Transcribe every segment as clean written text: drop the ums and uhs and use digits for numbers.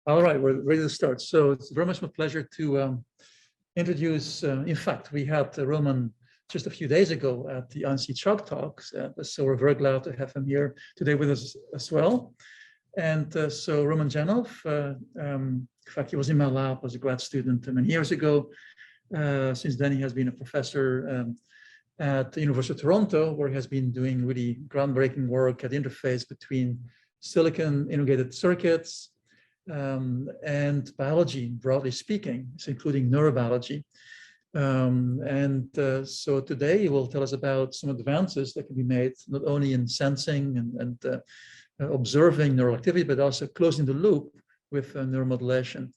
All right, we're ready to start. So it's very much my pleasure to introduce, in fact, we had Roman just a few days ago at the INC Chalk Talks, so we're very glad to have him here today with us as well. And so Roman Genov, in fact, he was in my lab as a grad student many years ago. Since then, he has been a professor at the University of Toronto, where he has been doing really groundbreaking work at the interface between silicon integrated circuits and biology, broadly speaking, so including neurobiology. So today he will tell us about some advances that can be made, not only in sensing and observing neural activity, but also closing the loop with neuromodulation,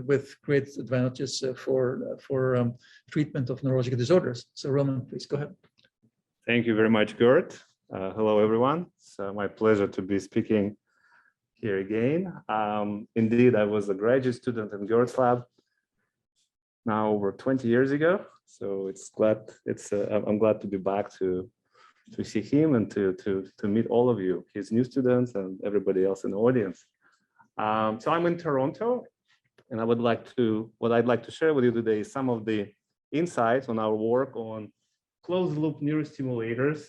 with great advantages for treatment of neurological disorders. So Roman, please go ahead. Thank you very much, Gert. Hello, everyone. It's my pleasure to be speaking here again. Indeed, I was a graduate student in Gert's lab now over 20 years ago. So I'm glad to be back to see him and to meet all of you, his new students and everybody else in the audience. So I'm in Toronto, and what I'd like to share with you today is some of the insights on our work on closed loop neurostimulators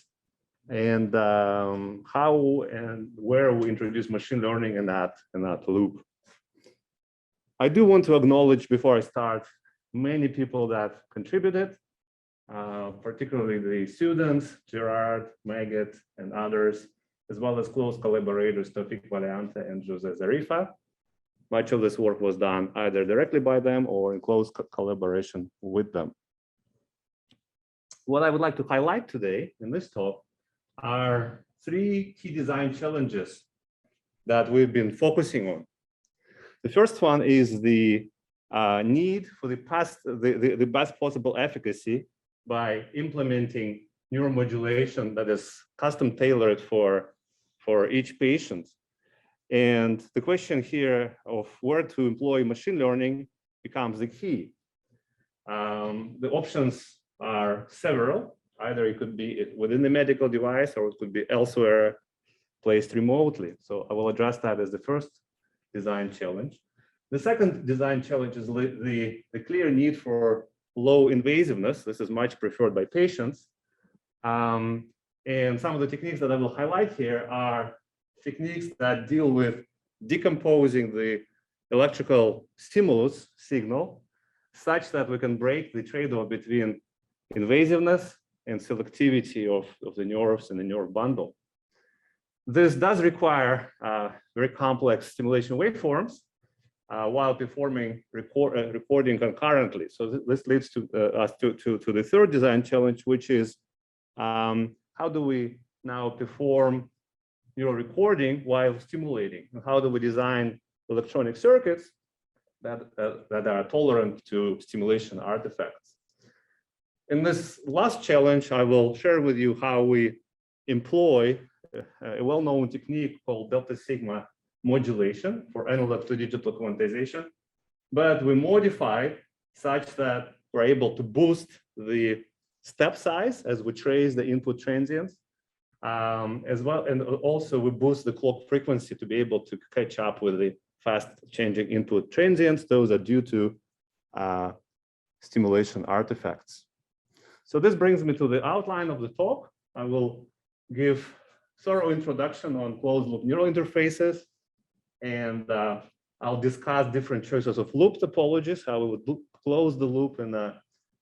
and how and where we introduce machine learning in that loop. I do want to acknowledge before I start many people that contributed, particularly the students, Gerard, Maggot, and others, as well as close collaborators, Tofik Valiante and Jose Zarifa. Much of this work was done either directly by them or in close collaboration with them. What I would like to highlight today in this talk are three key design challenges that we've been focusing on. The first one is the need for the best possible efficacy by implementing neuromodulation that is custom tailored for each patient. And the question here of where to employ machine learning becomes the key. The options are several. Either it could be within the medical device or it could be elsewhere, placed remotely. So I will address that as the first design challenge. The second design challenge is the clear need for low invasiveness. This is much preferred by patients. And some of the techniques that I will highlight here are techniques that deal with decomposing the electrical stimulus signal such that we can break the trade-off between invasiveness and selectivity of the nerves and the nerve bundle. This does require very complex stimulation waveforms while performing recording concurrently. So this leads to us to the third design challenge, which is how do we now perform neural recording while stimulating? And how do we design electronic circuits that are tolerant to stimulation artifacts? In this last challenge, I will share with you how we employ a well-known technique called delta sigma modulation for analog to digital quantization, but we modify such that we're able to boost the step size as we trace the input transients, as well, and also we boost the clock frequency to be able to catch up with the fast changing input transients. Those are due to stimulation artifacts. So this brings me to the outline of the talk. I will give thorough introduction on closed loop neural interfaces, and I'll discuss different choices of loop topologies, how we would close the loop in the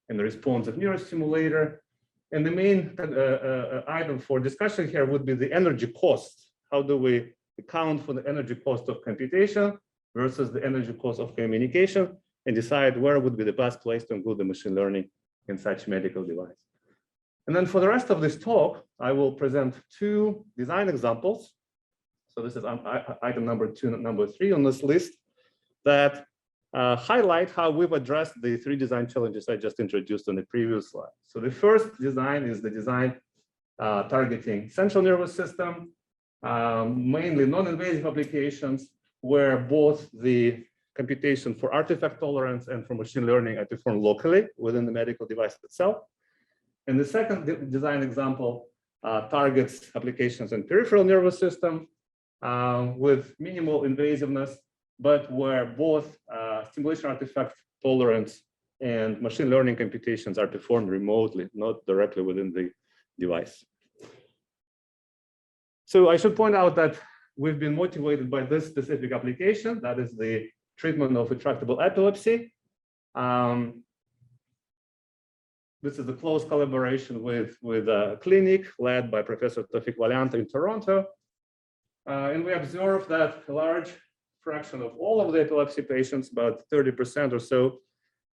responsive neurostimulator. And the main item for discussion here would be the energy cost. How do we account for the energy cost of computation versus the energy cost of communication and decide where would be the best place to include the machine learning in such medical device. And then for the rest of this talk, I will present two design examples. So this is item number 2 and number 3 on this list that highlight how we've addressed the three design challenges I just introduced on the previous slide. So the first design is the design targeting central nervous system, mainly non-invasive applications where both the computation for artifact tolerance and for machine learning are performed locally within the medical device itself. And the second design example targets applications in peripheral nervous system, with minimal invasiveness, but where both stimulation artifact tolerance and machine learning computations are performed remotely, not directly within the device. So I should point out that we've been motivated by this specific application, that is the treatment of intractable epilepsy. This is a close collaboration with a clinic led by Professor Tawfiq Valiant in Toronto. And we observed that a large fraction of all of the epilepsy patients, about 30% or so,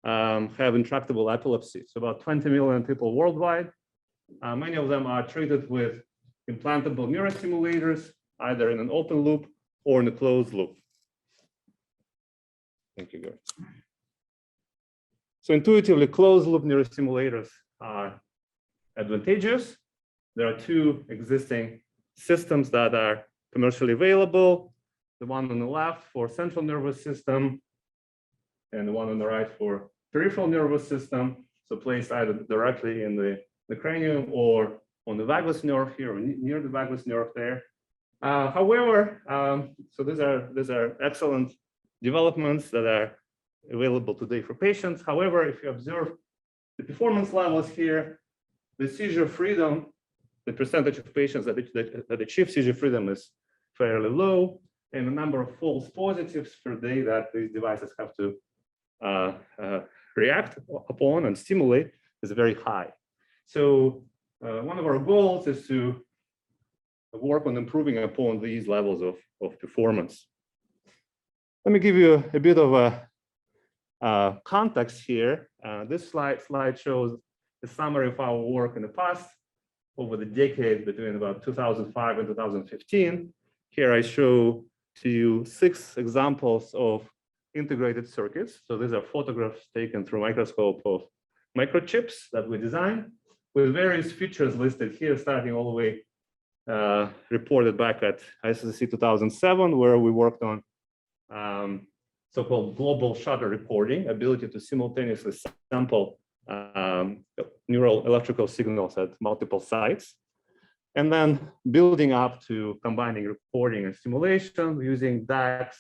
have intractable epilepsy. So about 20 million people worldwide. Many of them are treated with implantable neurostimulators, either in an open loop or in a closed loop. Thank you, Gary. So intuitively, closed loop neurostimulators are advantageous. There are two existing systems that are commercially available. The one on the left for central nervous system, and the one on the right for peripheral nervous system. So placed either directly in the cranium or on the vagus nerve here, or near the vagus nerve there. However, so these are excellent developments that are available today for patients. However, if you observe the performance levels here, the seizure freedom, the percentage of patients that achieve seizure freedom is fairly low, and the number of false positives per day that these devices have to react upon and stimulate is very high. So one of our goals is to work on improving upon these levels of performance. Let me give you a bit of a context here. This slide shows a summary of our work in the past over the decade between about 2005 and 2015. Here I show to you 6 examples of integrated circuits. So these are photographs taken through microscope of microchips that we designed with various features listed here, starting all the way reported back at ISSC 2007, where we worked on so-called global shutter recording, ability to simultaneously sample neural electrical signals at multiple sites, and then building up to combining recording and stimulation using DACs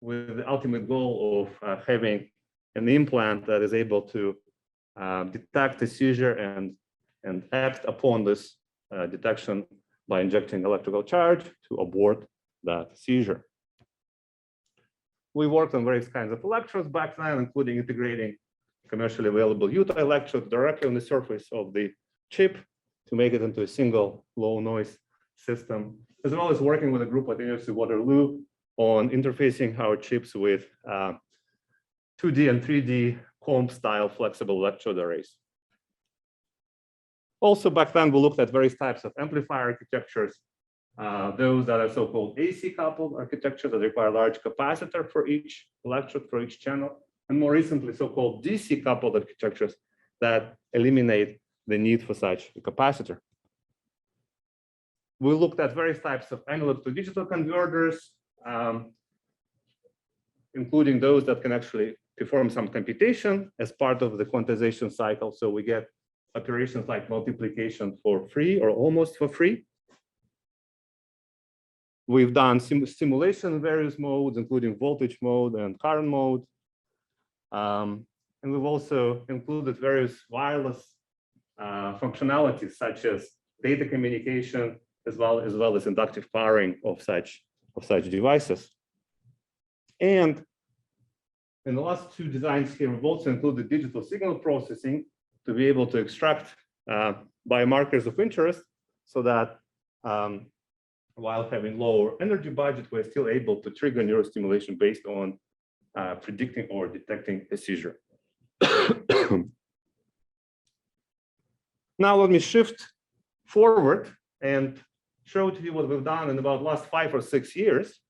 with the ultimate goal of having an implant that is able to detect a seizure and act upon this detection by injecting electrical charge to abort that seizure. We worked on various kinds of electrodes back then, including integrating commercially available Utah electrode directly on the surface of the chip to make it into a single low noise system, as well as working with a group at the University of Waterloo on interfacing our chips with 2D and 3D comb style flexible electrode arrays. Also back then, we looked at various types of amplifier architectures, those that are so-called AC coupled architectures that require large capacitor for each electrode, for each channel, and more recently so-called DC coupled architectures that eliminate the need for such a capacitor. We looked at various types of analog to digital converters, including those that can actually perform some computation as part of the quantization cycle. So we get operations like multiplication for free or almost for free. We've done stimulation in various modes, including voltage mode and current mode. And we've also included various wireless functionalities, such as data communication, as well as inductive powering of such devices. And in the last 2 designs here, we've also included digital signal processing to be able to extract biomarkers of interest, so that while having lower energy budget, we're still able to trigger neurostimulation based on predicting or detecting a seizure. Now let me shift forward and show to you what we've done in about the last 5 or 6 years.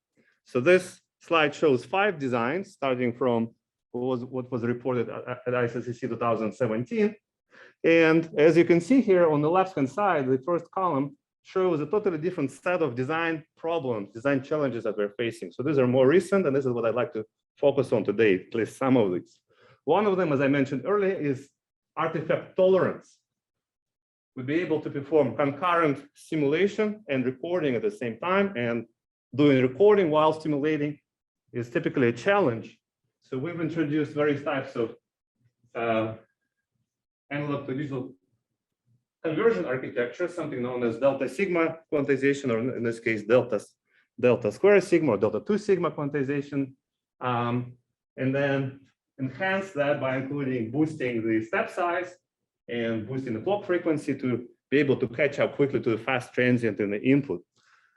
So this slide shows 5 designs, starting from what was reported at ISSC 2017. And as you can see here on the left-hand side, the first column shows a totally different set of design problems, design challenges that we're facing. So these are more recent, and this is what I'd like to focus on today, at least some of these. One of them, as I mentioned earlier, is artifact tolerance. We'll be able to perform concurrent simulation and recording at the same time, and doing recording while stimulating is typically a challenge. So we've introduced various types of analog to digital conversion architecture, something known as delta sigma quantization, or in this case, delta square sigma or delta 2 sigma quantization. And then enhance that by including boosting the step size and boosting the clock frequency to be able to catch up quickly to the fast transient in the input.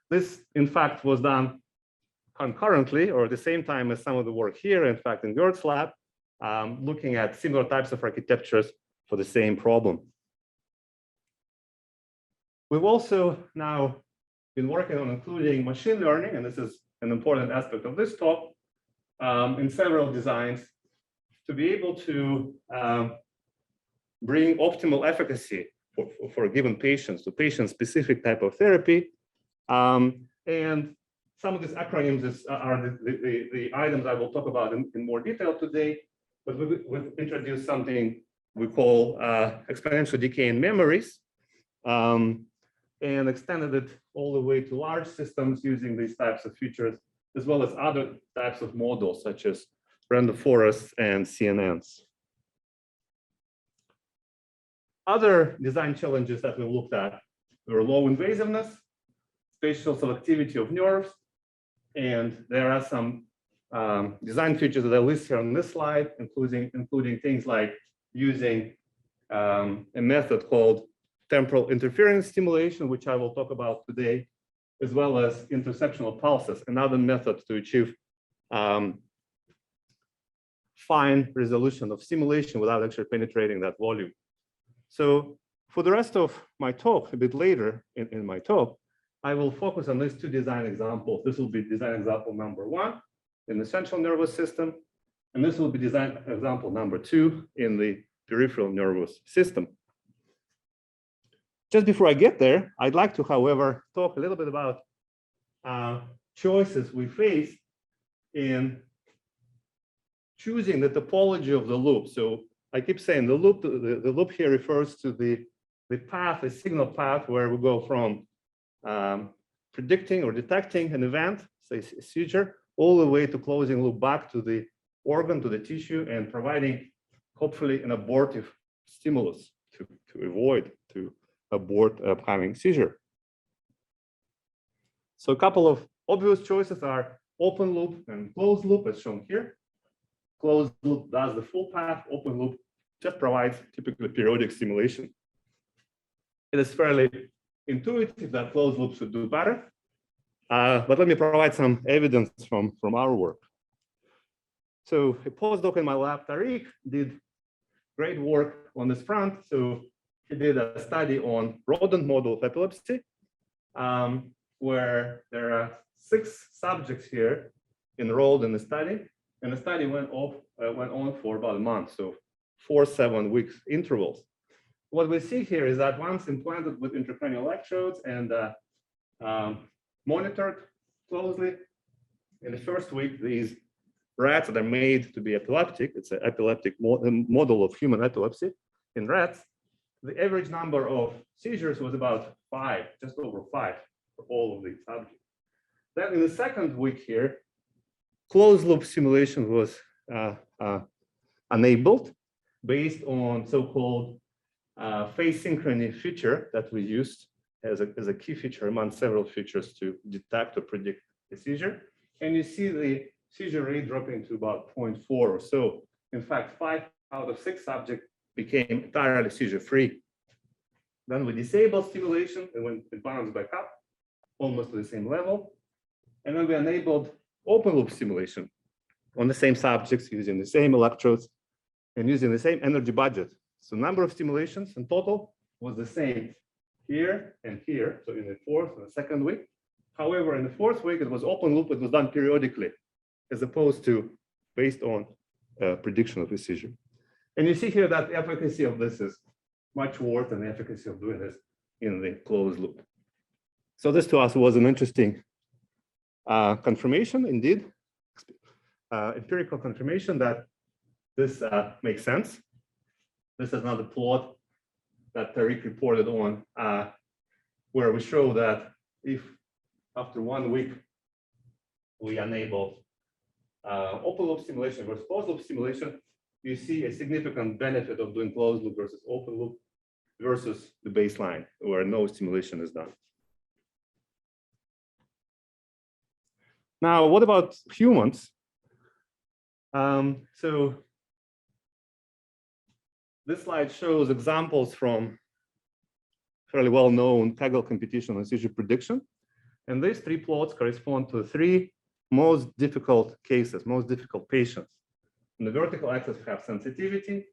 This, in fact, was done concurrently or at the same time as some of the work here, in fact, in Gert's lab, looking at similar types of architectures for the same problem. We've also now been working on including machine learning, and this is an important aspect of this talk, in several designs to be able to bring optimal efficacy for a given patient, so patient-specific type of therapy. And some of these acronyms are the items I will talk about in more detail today, but we've introduced something we call exponential decay in memories, and extended it all the way to large systems using these types of features, as well as other types of models, such as random forests and CNNs. Other design challenges that we looked at were low invasiveness, spatial selectivity of nerves, and there are some design features that I list here on this slide, including things like using a method called temporal interference stimulation, which I will talk about today, as well as interceptional pulses, another method to achieve fine resolution of stimulation without actually penetrating that volume. So for the rest of my talk, a bit later in my talk, I will focus on these two design examples. This will be design example number 1 in the central nervous system, and this will be design example number 2 in the peripheral nervous system. Just before I get there, I'd like to, however, talk a little bit about choices we face in choosing the topology of the loop. So I keep saying the loop here refers to the path, the signal path, where we go from predicting or detecting an event, say a seizure, all the way to closing loop back to the organ, to the tissue, and providing hopefully an abortive stimulus to avoid, to abort upcoming seizure. So a couple of obvious choices are open loop and closed loop, as shown here. Closed loop does the full path, open loop just provides typically periodic stimulation. It is fairly intuitive that closed loop should do better, but let me provide some evidence from our work. So a postdoc in my lab, Tariq, did great work on this front. So he did a study on rodent model of epilepsy, where there are 6 subjects here enrolled in the study, and the study went on for about a month, so 4-7 weeks intervals. What we see here is that once implanted with intracranial electrodes and monitored closely, in the first week, these rats that are made to be epileptic, it's an epileptic model of human epilepsy in rats, the average number of seizures was about 5, just over 5 for all of these subjects. Then in the second week here, closed loop simulation was enabled based on so-called phase synchrony feature that we used as a key feature among several features to detect or predict a seizure. And you see the seizure rate dropping to about 0.4 or so. In fact, 5 out of 6 subjects became entirely seizure-free. Then we disabled stimulation, and when it bounced back up, almost to the same level. And then we enabled open loop stimulation on the same subjects using the same electrodes and using the same energy budget. So number of stimulations in total was the same here and here. So in the 4th and the 2nd week. However, in the 4th week, it was open loop. It was done periodically, as opposed to based on prediction of a seizure. And you see here that the efficacy of this is much worse than the efficacy of doing this in the closed loop. So this to us was an interesting confirmation, indeed, empirical confirmation that this makes sense. This is another plot that Tariq reported on, where we show that if after 1 week we enable open loop stimulation versus closed loop stimulation, you see a significant benefit of doing closed loop versus open loop versus the baseline where no stimulation is done. Now, what about humans? So this slide shows examples from fairly well-known Kaggle competition on seizure prediction. And these three plots correspond to the three most difficult cases, most difficult patients. On the vertical axis, we have sensitivity.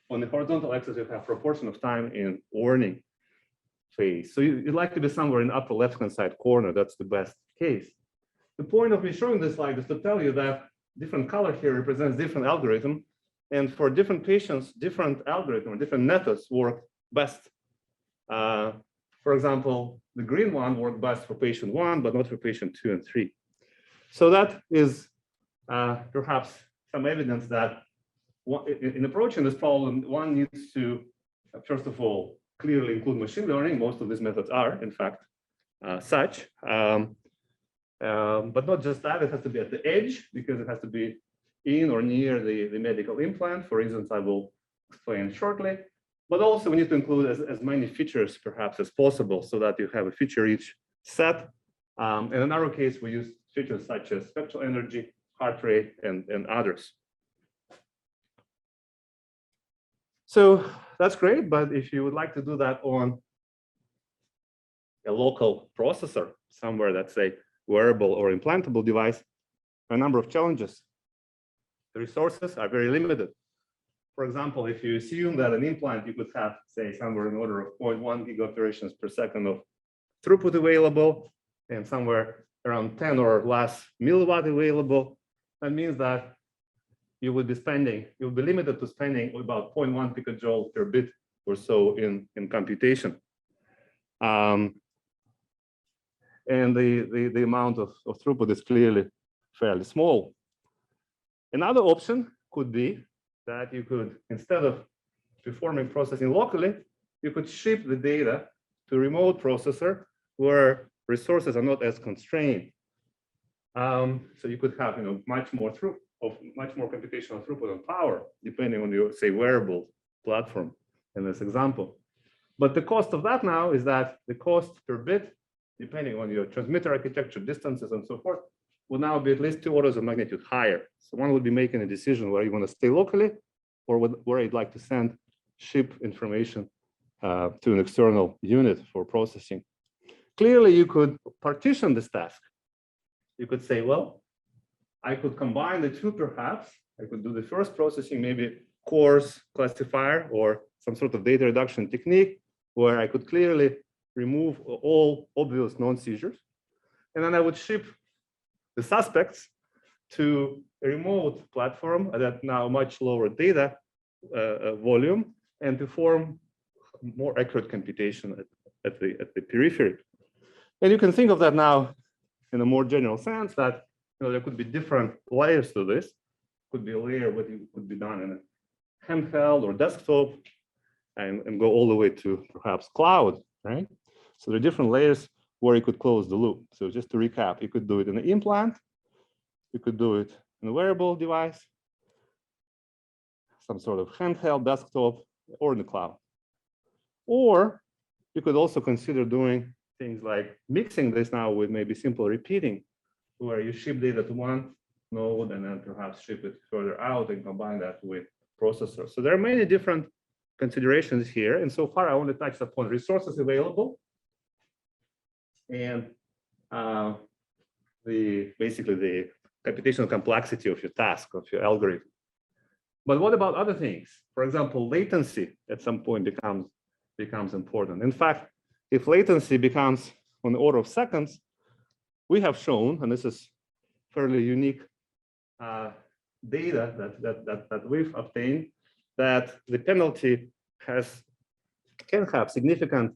On the horizontal axis, you have proportion of time in warning phase. So you'd like to be somewhere in the upper left-hand side corner. That's the best case. The point of me showing this slide is to tell you that different color here represents different algorithm. And for different patients, different algorithm or different methods work best. For example, the green one worked best for patient 1, but not for patient 2 and 3. So that is perhaps some evidence that in approaching this problem, one needs to, first of all, clearly include machine learning. Most of these methods are, in fact, such. But not just that, it has to be at the edge because it has to be in or near the medical implant, for reasons I will explain shortly. But also we need to include as many features perhaps as possible so that you have a feature-rich set. And in our case, we use features such as spectral energy, heart rate, and others. So that's great, but if you would like to do that on a local processor, somewhere that's a wearable or implantable device, a number of challenges. The resources are very limited. For example, if you assume that an implant, you could have, say, somewhere in the order of 0.1 gigaoperations per second of throughput available, and somewhere around 10 or less milliwatt available, that means that you would be limited to spending about 0.1 picojoule per bit or so in computation. And the amount of throughput is clearly fairly small. Another option could be that you could, instead of performing processing locally, you could ship the data to a remote processor where resources are not as constrained. So you could have, much more computational throughput and power, depending on your, say, wearable platform in this example. But the cost of that now is that the cost per bit, depending on your transmitter architecture, distances, and so forth, will now be at least 2 orders of magnitude higher. So one would be making a decision where you want to stay locally or where you'd like to ship information to an external unit for processing. Clearly, you could partition this task. You could say, well, I could combine the two perhaps. I could do the first processing, maybe coarse classifier or some sort of data reduction technique where I could clearly remove all obvious non-seizures. And then I would ship the suspects to a remote platform that now much lower data volume and perform more accurate computation at the periphery. And you can think of that now in a more general sense that there could be different layers to this. Could be a layer what could be done in a handheld or desktop and go all the way to perhaps cloud, right? So there are different layers where you could close the loop. So just to recap, you could do it in an implant, you could do it in a wearable device, some sort of handheld desktop, or in the cloud. Or you could also consider doing things like mixing this now with maybe simple repeating, where you ship data to one node and then perhaps ship it further out and combine that with processors. So there are many different considerations here. And so far, I only touched upon resources available and basically the computational complexity of your task, of your algorithm. But what about other things? For example, latency at some point becomes important. In fact, if latency becomes on the order of seconds, we have shown, and this is fairly unique data that we've obtained, that the penalty can have significant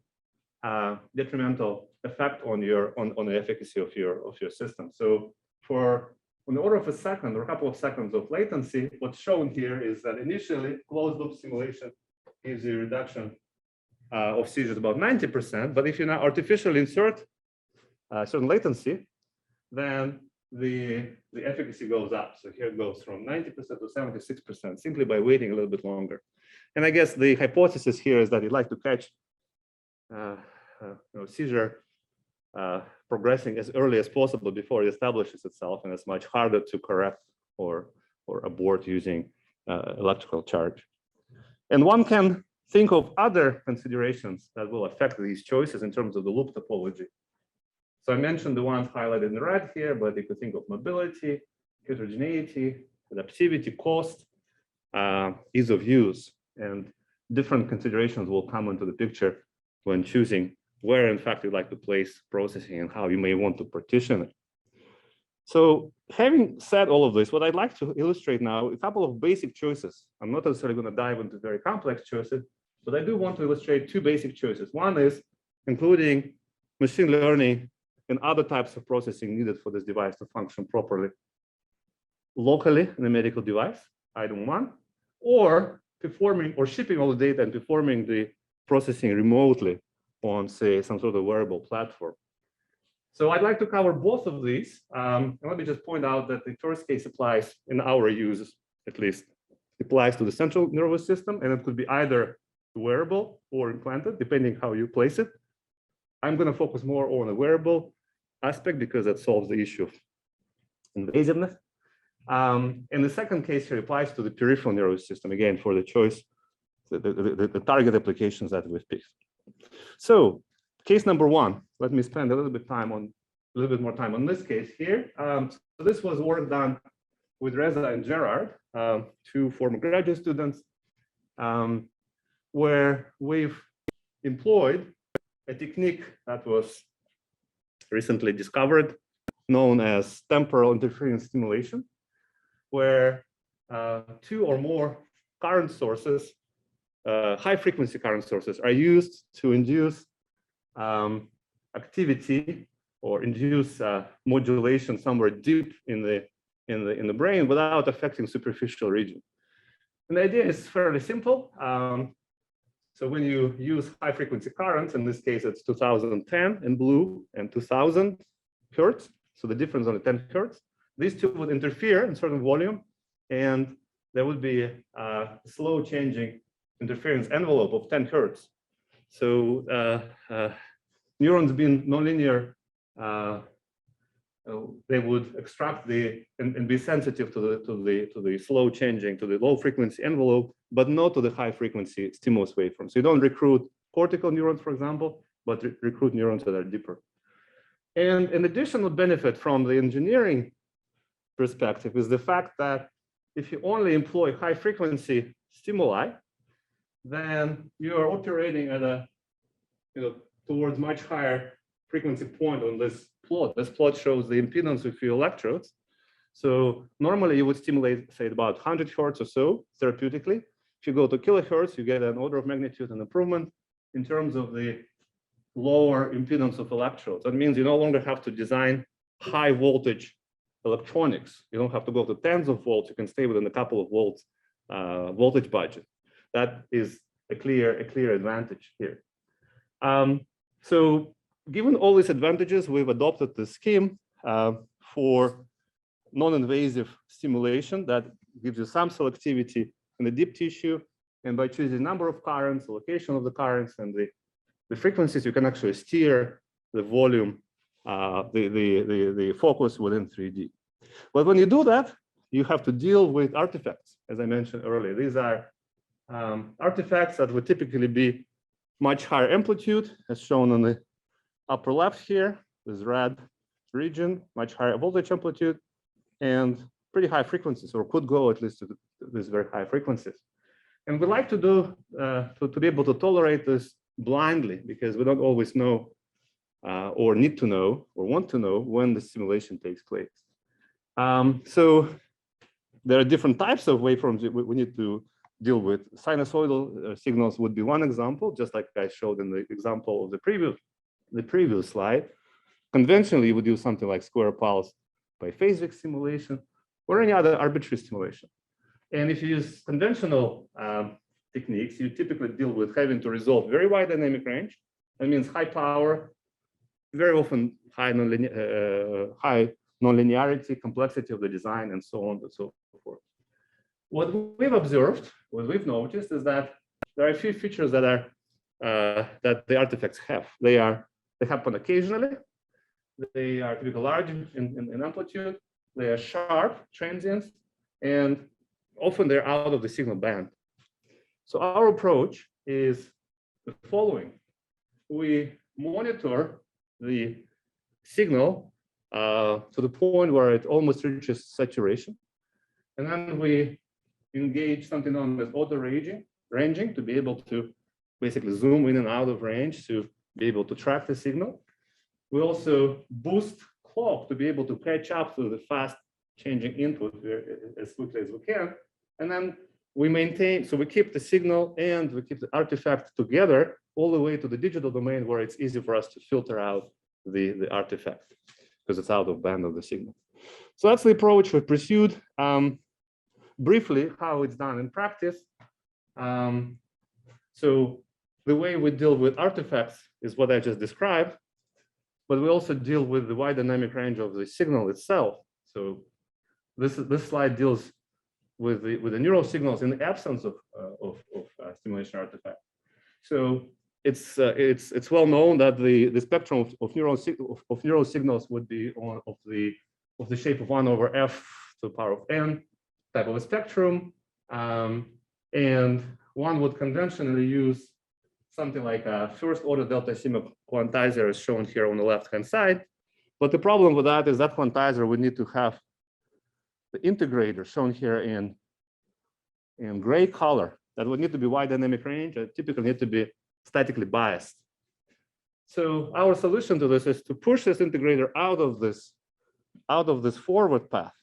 detrimental effect on the efficacy of your system. So for on the order of a second or a couple of seconds of latency, what's shown here is that initially closed loop simulation gives you a reduction of seizures about 90%. But if you now artificially insert certain latency, then the efficacy goes up. So here it goes from 90% to 76% simply by waiting a little bit longer. And I guess the hypothesis here is that you'd like to catch seizure progressing as early as possible before it establishes itself, and it's much harder to correct or abort using electrical charge. And one can think of other considerations that will affect these choices in terms of the loop topology. So I mentioned the ones highlighted in red here, but you could think of mobility, heterogeneity, adaptivity, cost, ease of use, and different considerations will come into the picture when choosing where, in fact, you'd like to place processing and how you may want to partition it. So having said all of this, what I'd like to illustrate now, a couple of basic choices. I'm not necessarily going to dive into very complex choices, but I do want to illustrate two basic choices. One is including machine learning and other types of processing needed for this device to function properly locally in a medical device, item one, or performing or shipping all the data and performing the processing remotely on, say, some sort of wearable platform. So I'd like to cover both of these. And let me just point out that the first case applies in our use, at least, applies to the central nervous system, and it could be either wearable or implanted, depending how you place it. I'm going to focus more on the wearable aspect because that solves the issue of invasiveness. And the second case here applies to the peripheral nervous system, again, for the choice, the target applications that we've picked. So case number one, let me spend a little bit more time on this case here. So this was work done with Reza and Gerard, two former graduate students, where we've employed a technique that was recently discovered, known as temporal interference stimulation, where two or more current sources, high frequency current sources, are used to induce activity or induce modulation somewhere deep in the brain without affecting superficial region. And the idea is fairly simple. So when you use high frequency currents, in this case, it's 2010 in blue and 2000 hertz. So the difference on the 10 hertz, these two would interfere in certain volume, and there would be a slow changing interference envelope of 10 hertz. So neurons being nonlinear, they would extract and be sensitive to the slow changing, to the low frequency envelope, but not to the high frequency stimulus waveform. So you don't recruit cortical neurons, for example, but recruit neurons that are deeper. And an additional benefit from the engineering perspective is the fact that if you only employ high frequency stimuli, then you are operating at a, towards much higher frequency point on this plot. This plot shows the impedance of your electrodes. So normally you would stimulate, say, about 100 hertz or so therapeutically. If you go to kilohertz, you get an order of magnitude and improvement in terms of the lower impedance of electrodes. That means you no longer have to design high voltage electronics. You don't have to go to tens of volts. You can stay within a couple of volts voltage budget. That is a clear advantage here. So given all these advantages, we've adopted the scheme for non-invasive stimulation that gives you some selectivity in the deep tissue. And by choosing number of currents, the location of the currents, and the frequencies, you can actually steer the volume, the focus within 3D. But when you do that, you have to deal with artifacts, as I mentioned earlier. These are artifacts that would typically be much higher amplitude, as shown on the upper left here. This red region, much higher voltage amplitude, and pretty high frequencies, or could go at least to these very high frequencies. And we like to do to be able to tolerate this blindly, because we don't always know or need to know or want to know when the stimulation takes place. So there are different types of waveforms we need to deal with. Sinusoidal signals would be one example, just like I showed in the example of the previous slide. Conventionally, you would do something like square pulse biphasic stimulation or any other arbitrary stimulation. And if you use conventional techniques, you typically deal with having to resolve very wide dynamic range. That means high power, very often high nonlinearity, complexity of the design, and so on and so forth. What we've observed, what we've noticed is that there are a few features that are that the artifacts have. They happen occasionally. They are typically large in amplitude. They are sharp, transient, and often they're out of the signal band. So our approach is the following. We monitor the signal to the point where it almost reaches saturation. And then we engage something known as auto ranging to be able to basically zoom in and out of range to be able to track the signal. We also boost clock to be able to catch up to the fast changing input as quickly as we can. And then we maintain, so we keep the signal and we keep the artifact together all the way to the digital domain where it's easy for us to filter out the artifact because it's out of band of the signal. So that's the approach we pursued. Briefly, how it's done in practice. So the way we deal with artifacts is what I just described, but we also deal with the wide dynamic range of the signal itself. So this slide deals with the neural signals in the absence of stimulation artifact. So it's well known that the spectrum of neural signals would be of the shape of 1 over f to the power of n type of a spectrum, and one would conventionally use something like a first order delta sigma quantizer as shown here on the left hand side. But the problem with that is that quantizer would need to have the integrator shown here in gray color that would need to be wide dynamic range and typically need to be statically biased. So our solution to this is to push this integrator out of this forward path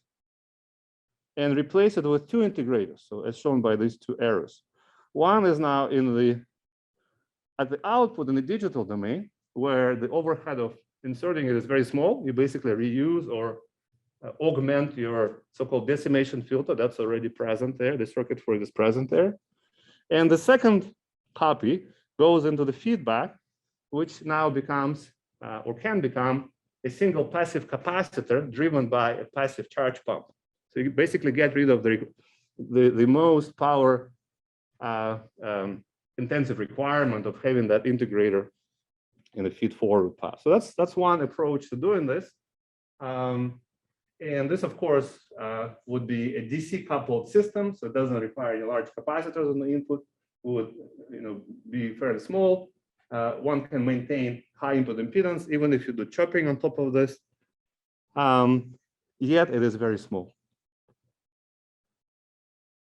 and replace it with 2 integrators. So as shown by these 2 arrows. One is now at the output in the digital domain, where the overhead of inserting it is very small. You basically reuse or augment your so-called decimation filter that's already present there. The circuit for it is present there. And the second copy goes into the feedback, which now becomes or can become a single passive capacitor driven by a passive charge pump. So you basically get rid of the most power intensive requirement of having that integrator in the feed forward path. So that's one approach to doing this. And this, of course, would be a DC coupled system, so it doesn't require any large capacitors on the input. It would be fairly small. One can maintain high input impedance even if you do chopping on top of this. Yet it is very small.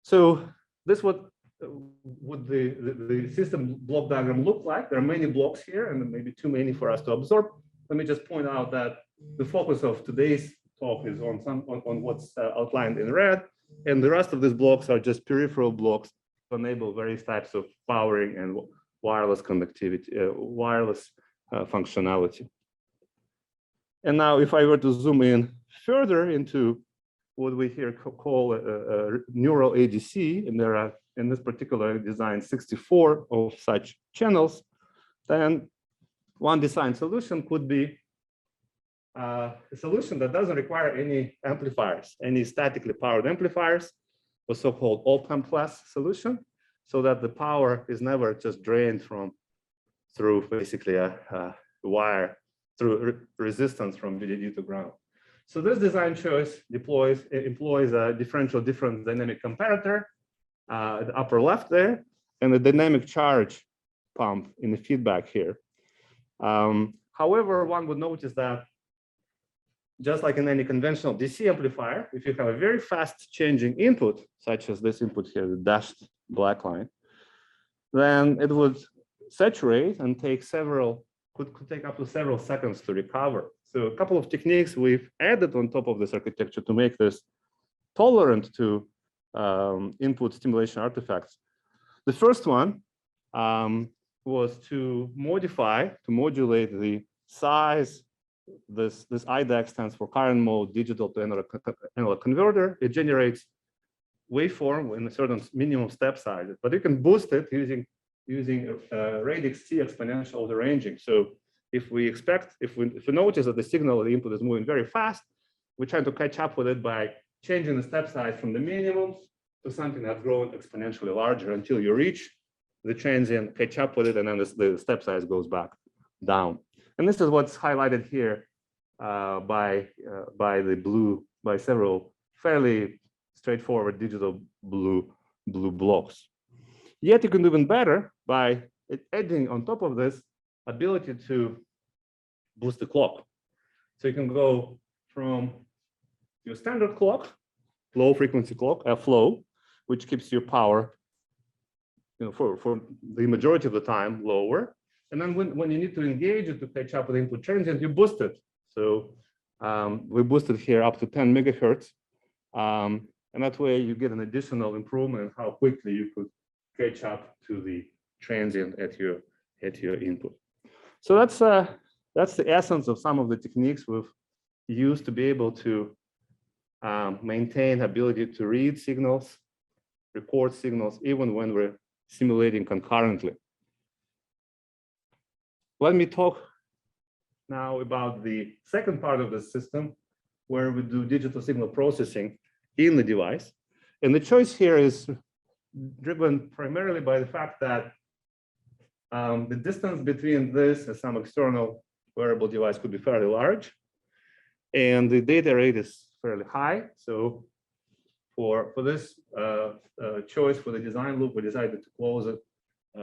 So this would the system block diagram look like. There are many blocks here and maybe too many for us to absorb. Let me just point out that the focus of today's talk is on what's outlined in red, and the rest of these blocks are just peripheral blocks to enable various types of powering and wireless connectivity, wireless functionality. And now if I were to zoom in further into what we here call a neural ADC, and there are in this particular design 64 of such channels, then one design solution could be a solution that doesn't require any amplifiers, any statically powered amplifiers, a so-called op-amp class solution, so that the power is never just drained through basically a wire, through resistance from VDD to ground. So this design choice employs a differential difference dynamic comparator at the upper left there, and a dynamic charge pump in the feedback here. However, one would notice that just like in any conventional DC amplifier, if you have a very fast changing input, such as this input here, the dashed black line, then it would saturate and take could take up to several seconds to recover. So a couple of techniques we've added on top of this architecture to make this tolerant to input stimulation artifacts. The first one was to modulate the size. This IDAC stands for current mode digital to analog converter. It generates waveform in a certain minimum step size, but you can boost it using radix C exponential deranging. So if we notice that the signal of the input is moving very fast, we're trying to catch up with it by changing the step size from the minimum to something that's growing exponentially larger until you reach the transient, catch up with it, and then the step size goes back down. And this is what's highlighted here by several fairly straightforward digital blue blocks. Yet you can do even better by adding on top of this ability to boost the clock. So you can go from your standard clock, low frequency clock, flow, which keeps your power, for the majority of the time lower. And then when you need to engage it to catch up with input transient, you boost it. So we boosted here up to 10 megahertz. And that way you get an additional improvement in how quickly you could catch up to the transient at your input. So that's the essence of some of the techniques we've used to be able to maintain ability to read signals, record signals, even when we're simulating concurrently. Let me talk now about the second part of the system, where we do digital signal processing in the device. And the choice here is driven primarily by the fact that the distance between this and some external wearable device could be fairly large, and the data rate is fairly high. So for this choice for the design loop, we decided to close it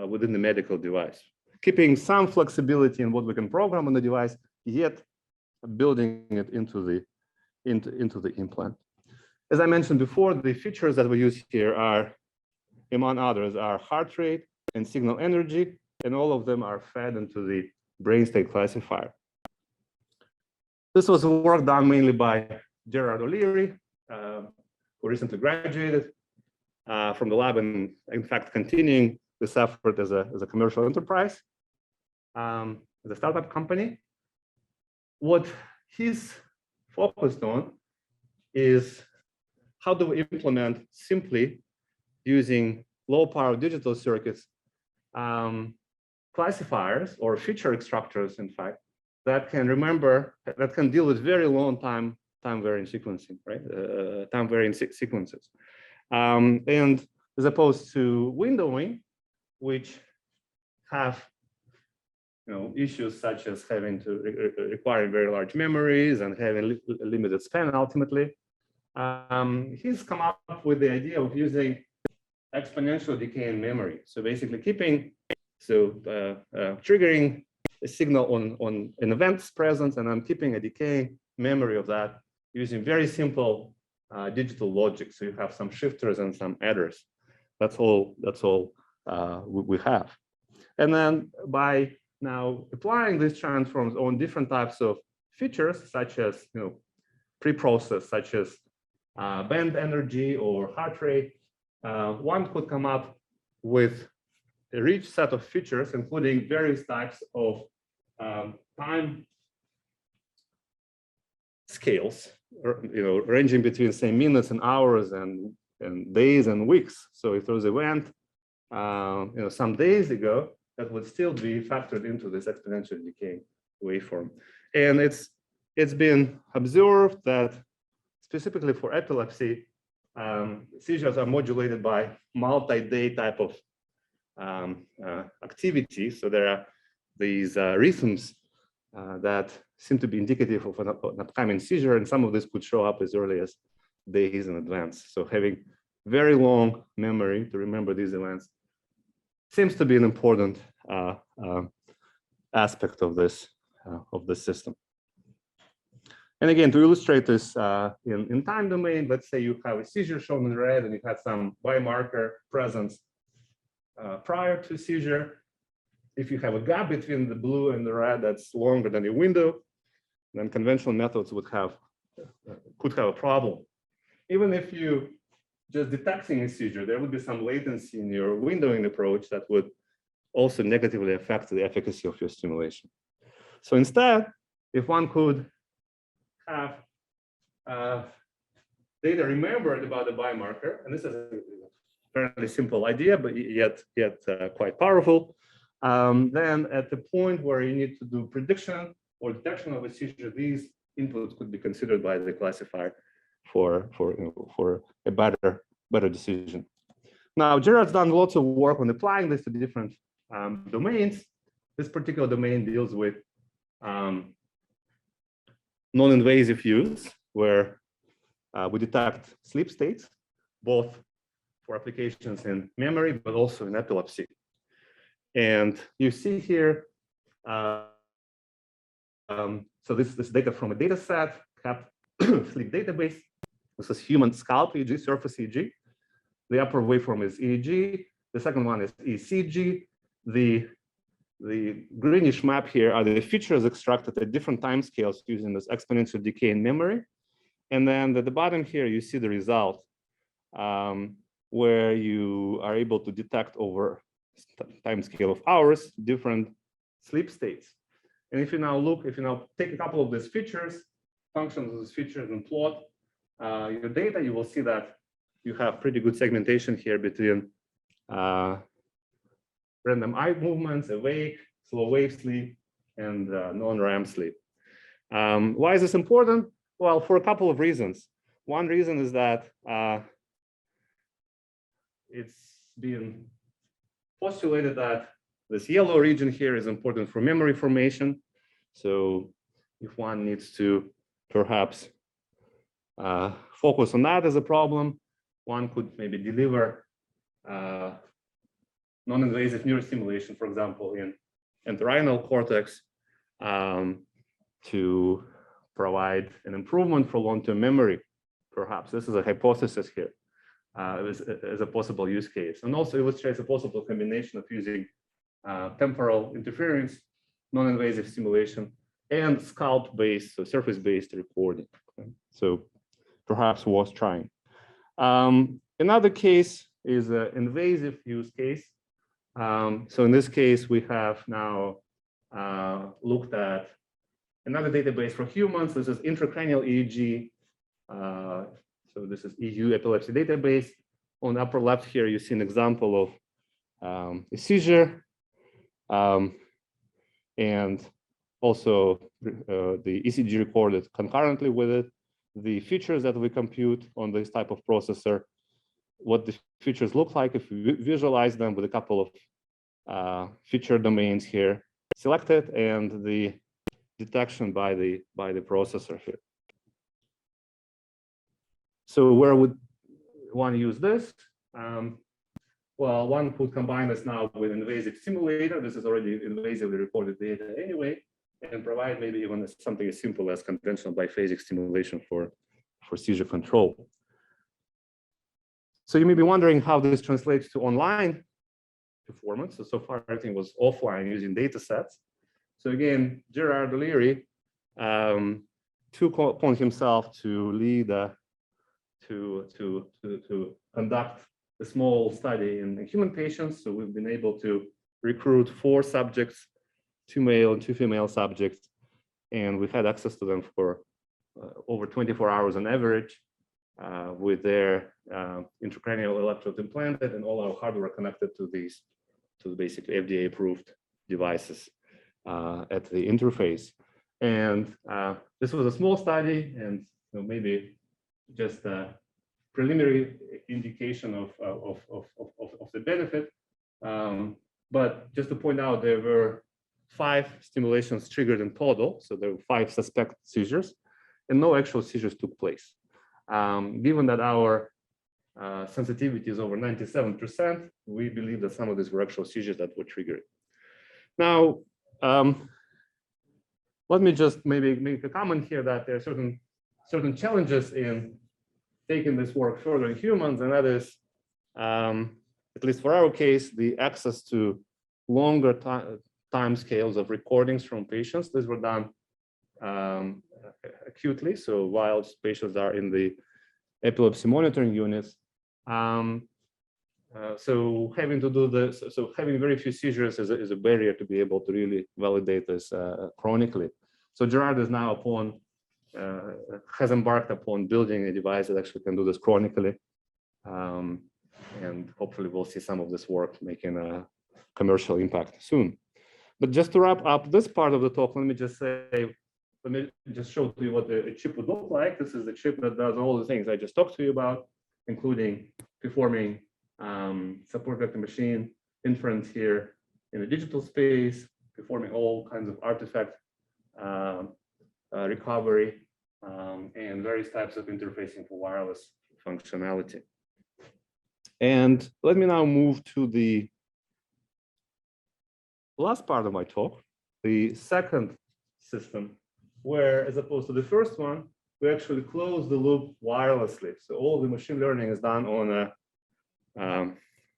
within the medical device, keeping some flexibility in what we can program on the device, yet building it into the implant. As I mentioned before, the features that we use here are, among others, are heart rate and signal energy, and all of them are fed into the brain state classifier. This was work done mainly by Gerard O'Leary, who recently graduated from the lab, and in fact continuing this effort as a commercial enterprise, as a startup company. What he's focused on is how do we implement simply using low power digital circuits classifiers or feature extractors, in fact, that can deal with very long time varying sequencing, right? Time varying sequences. And as opposed to windowing, which have issues such as having to require very large memories and having a limited span ultimately. He's come up with the idea of using exponential decay in memory. So basically triggering a signal on an event's presence, and then keeping a decay memory of that using very simple digital logic. So you have some shifters and some adders. That's all we have. And then by now applying these transforms on different types of features, such as pre-process, such as band energy or heart rate, one could come up with a rich set of features, including various types of time scales, ranging between, say, minutes and hours and days and weeks. So if there was an event, some days ago, that would still be factored into this exponential decay waveform. And it's been observed that specifically for epilepsy, seizures are modulated by multi-day type of activity. So there are these rhythms that seem to be indicative of an upcoming seizure, and some of this could show up as early as days in advance. So having very long memory to remember these events seems to be an important aspect of this system. And again, to illustrate this in time domain, let's say you have a seizure shown in red and you had some biomarker presence prior to seizure. If you have a gap between the blue and the red that's longer than your window, then conventional methods could have a problem. Even if you just detecting a seizure, there would be some latency in your windowing approach that would also negatively affect the efficacy of your stimulation. So instead, if one could have data remembered about the biomarker, and this is a fairly simple idea, but yet quite powerful, then at the point where you need to do prediction or detection of a seizure, these inputs could be considered by the classifier for a better decision. Now, Gerard's done lots of work on applying this to different domains. This particular domain deals with non-invasive use, where we detect sleep states, both for applications in memory, but also in epilepsy. And you see here, so this data from a data set, CAP sleep database. This is human scalp EEG, surface EEG. The upper waveform is EEG. The second one is ECG. The greenish map here are the features extracted at different time scales using this exponential decay in memory. And then at the bottom here, you see the result, where you are able to detect over time scale of hours, different sleep states. And if you now take a couple of these features, functions of these features and plot your data, you will see that you have pretty good segmentation here between random eye movements, awake, slow wave sleep, and non-REM sleep. Why is this important? Well, for a couple of reasons. One reason is that it's been postulated that this yellow region here is important for memory formation. So if one needs to perhaps focus on that as a problem, one could maybe deliver non-invasive neurostimulation, for example, in entorhinal cortex to provide an improvement for long-term memory. Perhaps this is a hypothesis here as a possible use case, and also illustrates a possible combination of using temporal interference, non-invasive stimulation, and scalp-based, so surface-based recording. Okay? So perhaps worth trying. Another case is an invasive use case. So in this case, we have now looked at another database for humans. This is intracranial EEG. So this is EU epilepsy database. On the upper left here, you see an example of a seizure. And also the ECG recorded concurrently with it. The features that we compute on this type of processor, what the features look like if we visualize them with a couple of feature domains here selected, and the detection by the processor here. So where would one use this? Well, one could combine this now with invasive simulator. This is already invasively recorded data anyway, and provide maybe even something as simple as conventional biphasic stimulation for seizure control. So you may be wondering how this translates to online performance. So far everything was offline using data sets. So again, Gerard O'Leary took upon himself to lead to conduct a small study in human patients. So we've been able to recruit 4 subjects, 2 male and 2 female subjects, and we've had access to them for over 24 hours on average, with their intracranial electrode implanted and all our hardware connected to these, to basically FDA-approved devices at the interface. And this was a small study, and maybe just a preliminary indication of the benefit. But just to point out, there were 5 stimulations triggered in total. So there were 5 suspect seizures, and no actual seizures took place. Given that our sensitivity is over 97%, we believe that some of these were actual seizures that were triggered. Now, let me just maybe make a comment here that there are certain challenges in taking this work further in humans, and that is, at least for our case, the access to longer time scales of recordings from patients. These were done acutely, so while patients are in the epilepsy monitoring units. So having to do this, so having very few seizures is a barrier to be able to really validate this chronically. So Gerard is now has embarked upon building a device that actually can do this chronically. And hopefully we'll see some of this work making a commercial impact soon. But just to wrap up this part of the talk, let me just say let me just show to you what a chip would look like. This is the chip that does all the things I just talked to you about, including performing support vector machine inference here in the digital space, performing all kinds of artifact recovery, and various types of interfacing for wireless functionality. And let me now move to the last part of my talk, the second system, where, as opposed to the first one, we actually close the loop wirelessly. So all the machine learning is done on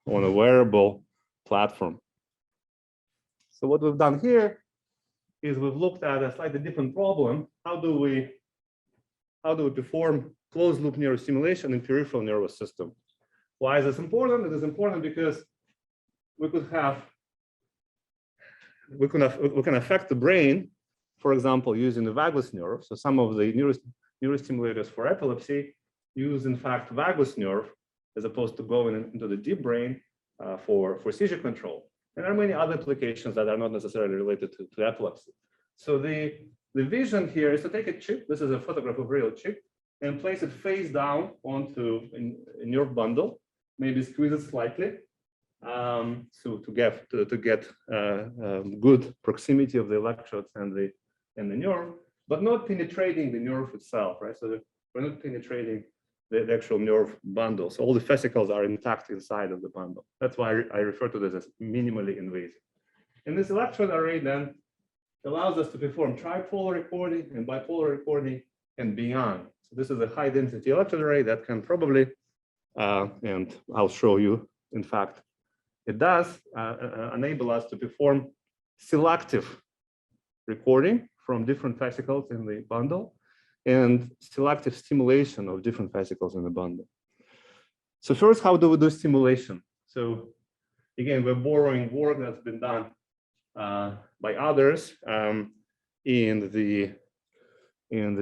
a wearable platform. So what we've done here is we've looked at a slightly different problem. How do we perform closed loop neurostimulation in peripheral nervous system? Why is this important? It is important because we can affect the brain, for example, using the vagus nerve. So some of the neurostimulators for epilepsy use, in fact, vagus nerve as opposed to going into the deep brain for seizure control. And there are many other applications that are not necessarily related to epilepsy. So the vision here is to take a chip. This is a photograph of a real chip, and place it face down onto a nerve bundle, maybe squeeze it slightly, so to get good proximity of the electrodes and the nerve, but not penetrating the nerve itself, right? So we're not penetrating the actual nerve bundle. So all the fascicles are intact inside of the bundle. That's why I refer to this as minimally invasive. And this electrode array then allows us to perform tripolar recording and bipolar recording and beyond. So this is a high density electrode array that can probably, and I'll show you, in fact, it does enable us to perform selective recording from different fascicles in the bundle and selective stimulation of different fascicles in the bundle. So first, how do we do stimulation? So again, we're borrowing work that's been done by others in the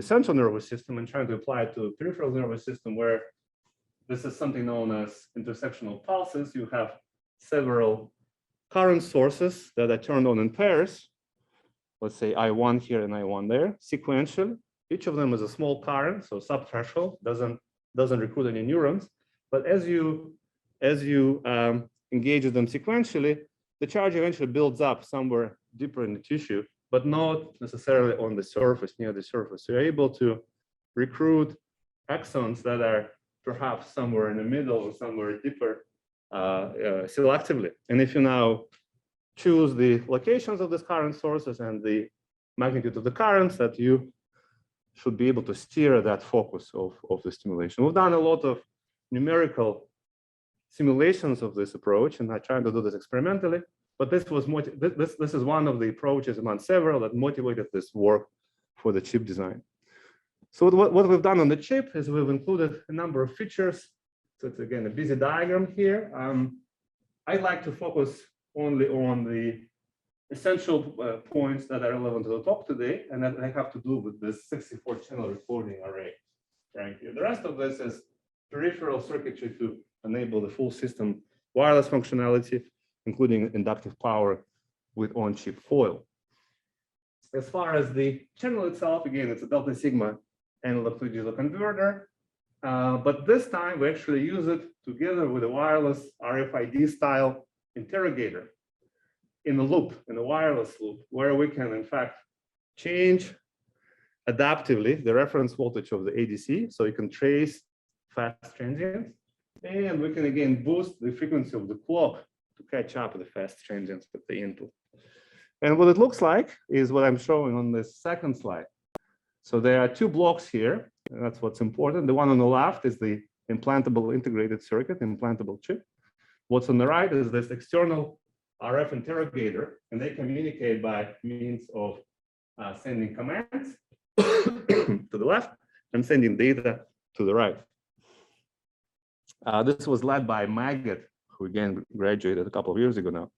central nervous system and trying to apply it to the peripheral nervous system, where this is something known as intersectional pulses. You have several current sources that are turned on in pairs. Let's say I1 here and I1 there, sequentially. Each of them is a small current, so subthreshold, doesn't recruit any neurons. But as you engage them sequentially, the charge eventually builds up somewhere deeper in the tissue, but not necessarily on the surface, near the surface. So you're able to recruit axons that are perhaps somewhere in the middle or somewhere deeper selectively. And if you now choose the locations of these current sources and the magnitude of the currents, that you should be able to steer that focus of the stimulation. We've done a lot of numerical simulations of this approach, and I'm trying to do this experimentally, but this is one of the approaches among several that motivated this work for the chip design. So what we've done on the chip is we've included a number of features. So it's again a busy diagram here. I'd like to focus only on the essential points that are relevant to the talk today, and that have to do with this 64-channel recording array right here. The rest of this is peripheral circuitry to enable the full system wireless functionality, including inductive power with on-chip foil. As far as the channel itself, again, it's a delta sigma analog to digital converter, but this time we actually use it together with a wireless RFID style interrogator in a loop, in a wireless loop, where we can in fact change adaptively the reference voltage of the ADC, so you can trace fast transients, and we can again boost the frequency of the clock to catch up with the fast transients at the input. And what it looks like is what I'm showing on this second slide. So there are two blocks here, and that's what's important. The one on the left is the implantable integrated circuit, implantable chip. What's on the right is this external RF interrogator, and they communicate by means of sending commands to the left and sending data to the right. This was led by Maggot, who again graduated a couple of years ago now.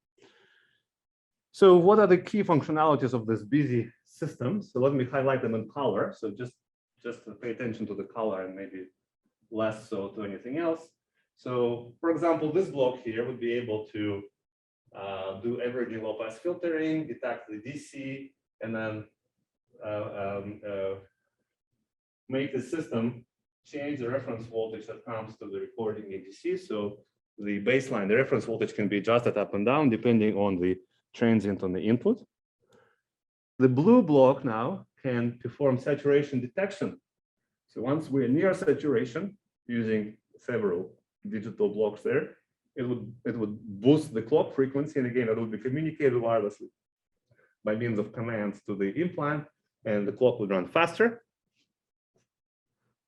So what are the key functionalities of this busy system? So let me highlight them in color. So just to pay attention to the color and maybe less so to anything else. So for example, this block here would be able to do averaging low pass filtering, detect the DC, and then make the system change the reference voltage that comes to the recording ADC. So the baseline, the reference voltage can be adjusted up and down depending on the transient on the input. The blue block now can perform saturation detection. So once we're near saturation, using several digital blocks there, it would boost the clock frequency, and again, it would be communicated wirelessly by means of commands to the implant, and the clock would run faster.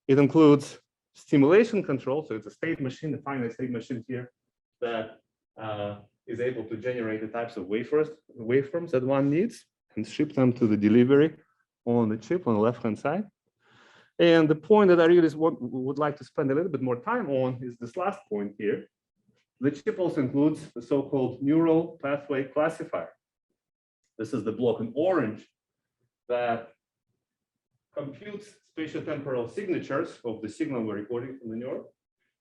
It includes stimulation control, so it's a state machine, a finite state machine here that is able to generate the types of waveforms that one needs and ship them to the delivery on the chip on the left-hand side. And the point that I really would like to spend a little bit more time on is this last point here. The chip also includes the so-called neural pathway classifier. This is the block in orange that computes spatiotemporal signatures of the signal we're recording from the neuron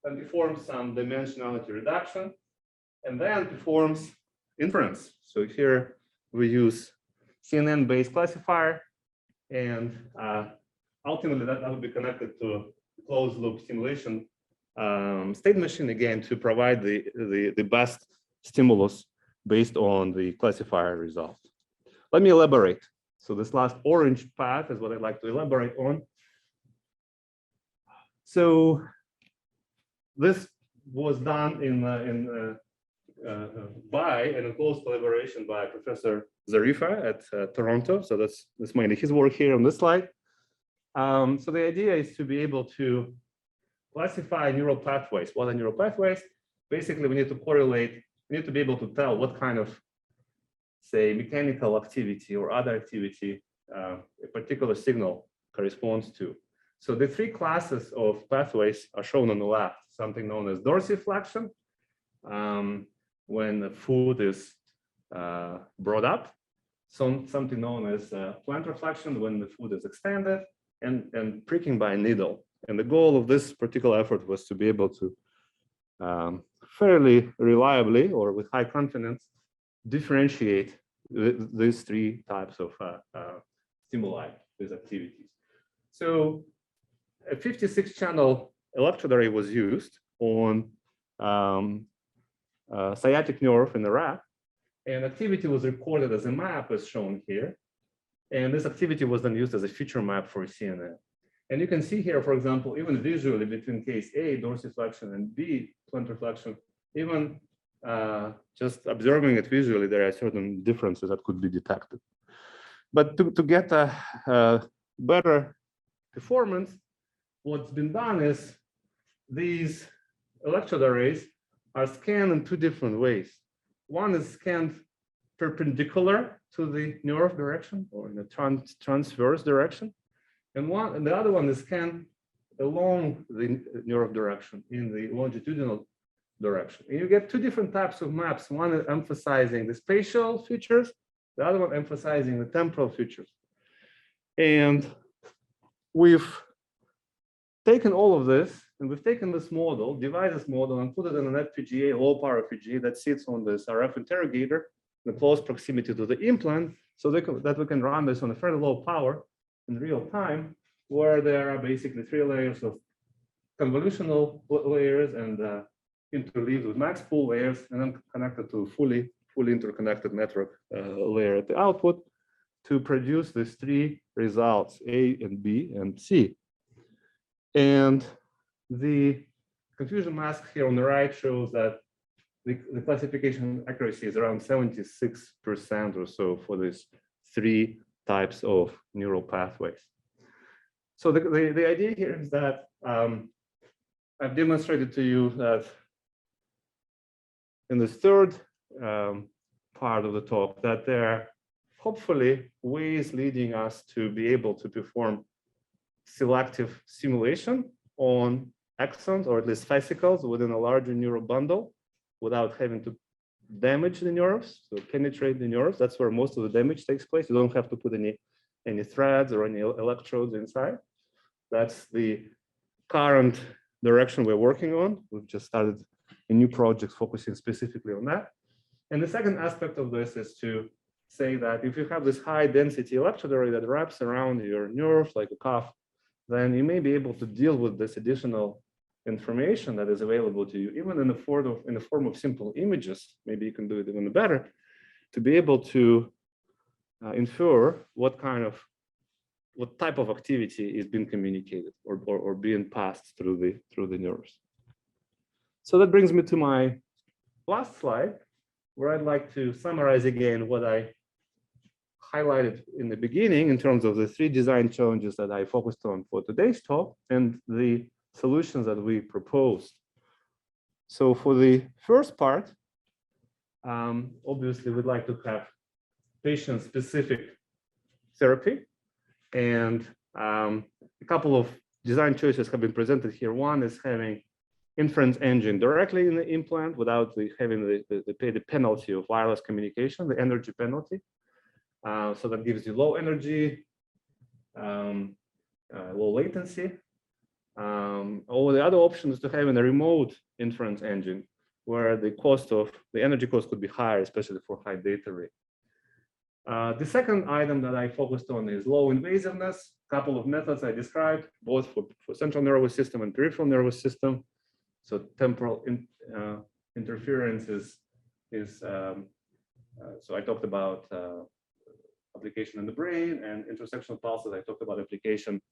and performs some dimensionality reduction and then performs inference. So here we use CNN-based classifier, and ultimately that will be connected to closed loop stimulation state machine again to provide the best stimulus based on the classifier result. Let me elaborate. So this last orange path is what I'd like to elaborate on. So this was done by and in close collaboration by Professor Zarifa at Toronto. So that's mainly his work here on this slide. So the idea is to be able to classify neural pathways. What are neural pathways? Basically, we need to correlate, we need to be able to tell what kind of, say, mechanical activity or other activity a particular signal corresponds to. So the three classes of pathways are shown on the left, something known as dorsiflexion, when the food is brought up, something known as plantarflexion, when the food is extended, and pricking by a needle. And the goal of this particular effort was to be able to fairly reliably or with high confidence differentiate these three types of stimuli, these activities. So a 56-channel electrode array was used on sciatic nerve in the rat, and activity was recorded as a map as shown here. And this activity was then used as a feature map for CNN. And you can see here, for example, even visually between case A, dorsiflexion, and B, plantarflexion, even just observing it visually, there are certain differences that could be detected. But to get a better performance, what's been done is these electrode arrays are scanned in two different ways. One is scanned perpendicular to the nerve direction or in the transverse direction. And the other one is scanned along the nerve direction in the longitudinal direction. And you get two different types of maps, one is emphasizing the spatial features, the other one emphasizing the temporal features. And we've taken all of this, and we've taken this model, devised this model, and put it in an FPGA, low power FPGA that sits on this RF interrogator in close proximity to the implant, so that we can run this on a fairly low power in real time, where there are basically three layers of convolutional layers and interleaved with max pool layers, and then connected to a fully interconnected network layer at the output to produce these three results, A and B and C. And the confusion mask here on the right shows that the classification accuracy is around 76% or so for these three types of neural pathways. So the idea here is that I've demonstrated to you that in this third part of the talk, that there are hopefully ways leading us to be able to perform selective simulation on axons or at least fascicles within a larger neural bundle without having to damage the nerves, so penetrate the nerves. That's where most of the damage takes place. You don't have to put any threads or any electrodes inside. That's the current direction we're working on. We've just started a new project focusing specifically on that. And the second aspect of this is to say that if you have this high density electrode that wraps around your nerve like a cuff, then you may be able to deal with this additional information that is available to you, even in the form of simple images. Maybe you can do it even better to be able to infer what type of activity is being communicated or being passed through the nerves. So that brings me to my last slide, where I'd like to summarize again what I highlighted in the beginning in terms of the 3 design challenges that I focused on for today's talk and the solutions that we proposed. So for the first part, obviously we'd like to have patient-specific therapy, and a couple of design choices have been presented here. One is having inference engine directly in the implant without having the penalty of wireless communication, the energy penalty. So that gives you low energy, low latency. Or the other option is to have a remote inference engine where the energy cost could be higher, especially for high data rate. The second item that I focused on is low invasiveness. A couple of methods I described, both for central nervous system and peripheral nervous system. So temporal interference so I talked about application in the brain, and intersectional pulses, I talked about application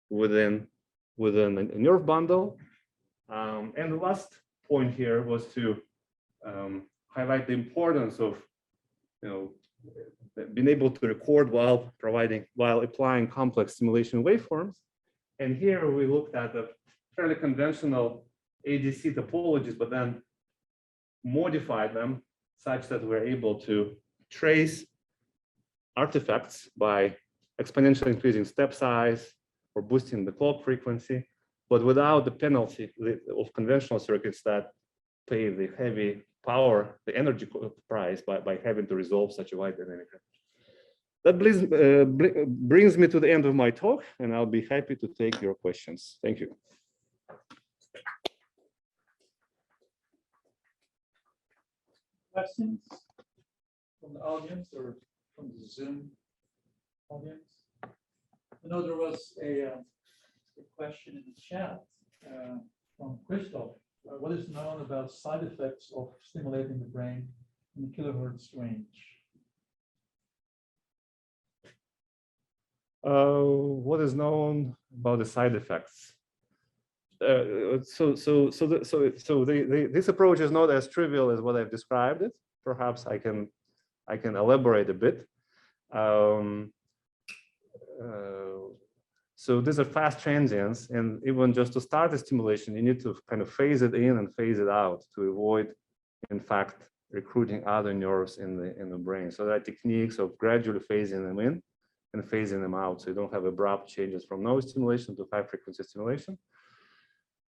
within a nerve bundle. And the last point here was to highlight the importance of being able to record while applying complex stimulation waveforms. And here we looked at the fairly conventional ADC topologies, but then modified them such that we're able to trace artifacts by exponentially increasing step size or boosting the clock frequency, but without the penalty of conventional circuits that pay the heavy power, the energy price by having to resolve such a wide dynamic range. That brings me to the end of my talk, and I'll be happy to take your questions. Thank you. Questions from the audience or from the Zoom audience? I know there was a question in the chat from Christoph. What is known about side effects of stimulating the brain in the kilohertz range? What is known about the side effects? This approach is not as trivial as what I've described it. Perhaps I can elaborate a bit. So these are fast transients, and even just to start the stimulation, you need to kind of phase it in and phase it out to avoid, in fact, recruiting other nerves in the brain. So there are techniques of gradually phasing them in and phasing them out, so you don't have abrupt changes from no stimulation to high frequency stimulation.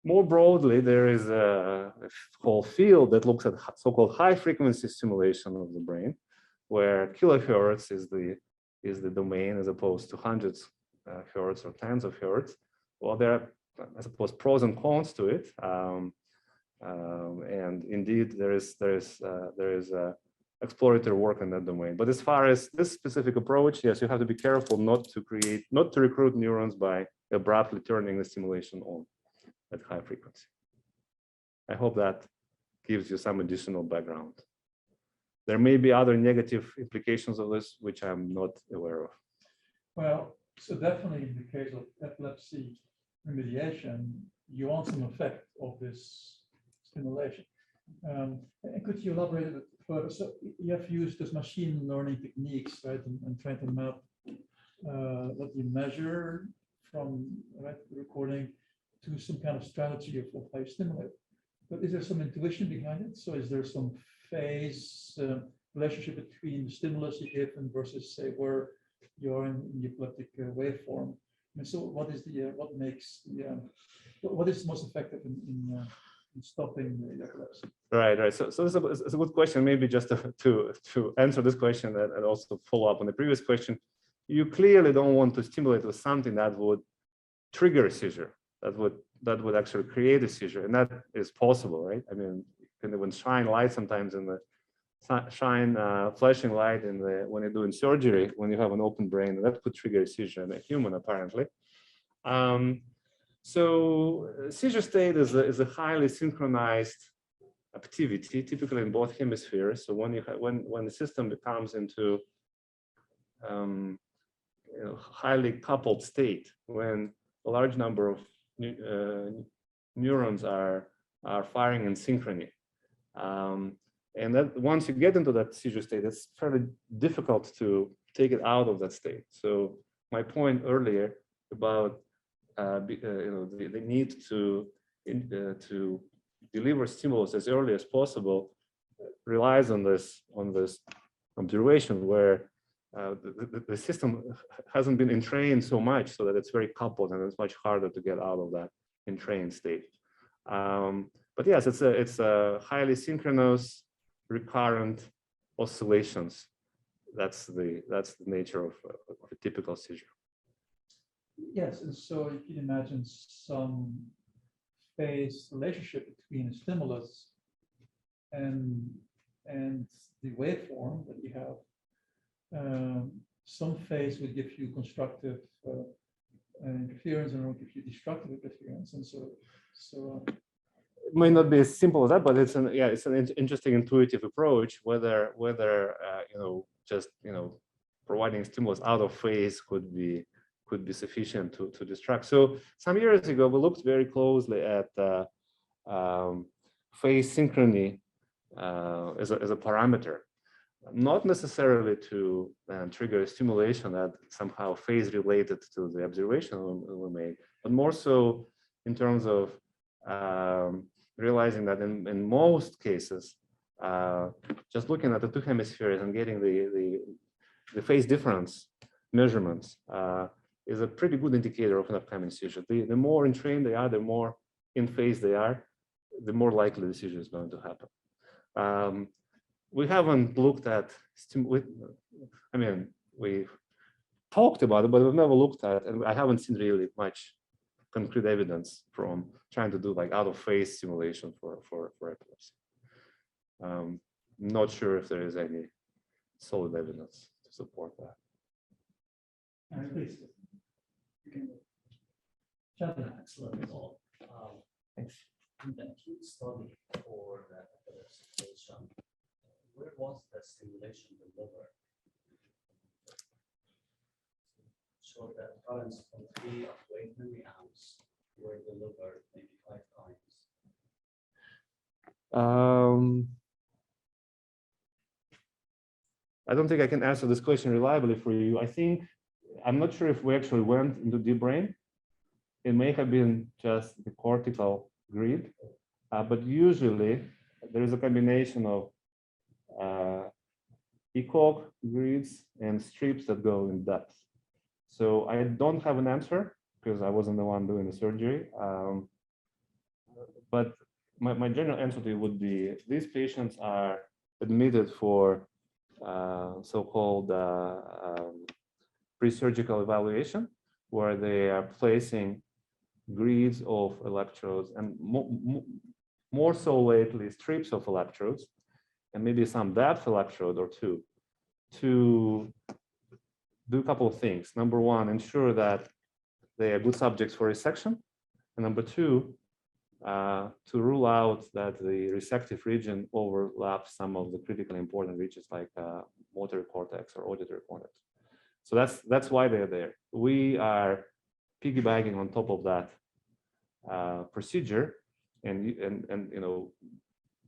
More broadly, there is a whole field that looks at so-called high frequency stimulation of the brain, where kilohertz is the domain as opposed to hundreds hertz or tens of hertz. Well, there are, I suppose, pros and cons to it, and indeed there is exploratory work in that domain. But as far as this specific approach, yes, you have to be careful not to recruit neurons by abruptly turning the stimulation on at high frequency. I hope that gives you some additional background. There may be other negative implications of this, which I'm not aware of. Well, so definitely in the case of epilepsy remediation, you want some effect of this stimulation. And could you elaborate a bit further? So you have used this machine learning techniques, right, and trying to map what you measure from the recording to some kind of strategy of how you stimulate. But is there some intuition behind it? So is there some phase relationship between the stimulus you give and versus, say, where you're in the epileptic waveform? And so what is what is most effective in stopping the epilepsy? Right. So it's a good question. Maybe just to answer this question and also follow up on the previous question, you clearly don't want to stimulate with something that would trigger a seizure, that would actually create a seizure, and that is possible, right? I mean, you can even shine light sometimes in shine flashing light in when you're doing surgery, when you have an open brain, that could trigger a seizure in a human, apparently. So seizure state is a highly synchronized activity, typically in both hemispheres. So when the system becomes into highly coupled state, when a large number of neurons are firing in synchrony, and that once you get into that seizure state, it's fairly difficult to take it out of that state. So my point earlier about the need to deliver stimulus as early as possible relies on this observation where the system hasn't been entrained so much so that it's very coupled and it's much harder to get out of that entrained state. But yes, it's a highly synchronous, recurrent oscillations. That's the nature of a typical seizure. Yes, and so you can imagine some phase relationship between a stimulus and the waveform that you have. Some phase will give you constructive interference and will give you destructive interference, and so it may not be as simple as that, but it's an interesting intuitive approach. Whether just providing stimulus out of phase could be sufficient to distract. So some years ago, we looked very closely at phase synchrony as a parameter, not necessarily to trigger a stimulation that somehow phase related to the observation we made, but more so in terms of realizing that in most cases, just looking at the two hemispheres and getting the phase difference measurements is a pretty good indicator of an upcoming seizure. The more entrained they are, the more in phase they are, the more likely the seizure is going to happen. We haven't looked at, we've talked about it, but we've never looked at it, and I haven't seen really much concrete evidence from trying to do like out of phase simulation for epilepsy. Not sure if there is any solid evidence to support that. please. Excellent result. Thanks. In the acute study for the epilepsy patient, where was the stimulation delivered? So the currents from 3 up to 8 milliamps were delivered maybe 5 times. I don't think I can answer this question reliably for you. I'm not sure if we actually went into deep brain. It may have been just the cortical grid, but usually there is a combination of ECOG grids and strips that go in depth. So I don't have an answer because I wasn't the one doing the surgery. But my general answer to you would be these patients are admitted for so-called pre-surgical evaluation, where they are placing grids of electrodes and more so lately strips of electrodes and maybe some depth electrode or two to do a couple of things. Number one, ensure that they are good subjects for resection. And number two, to rule out that the resective region overlaps some of the critically important regions like motor cortex or auditory cortex. So that's why they're there. We are piggybacking on top of that procedure, and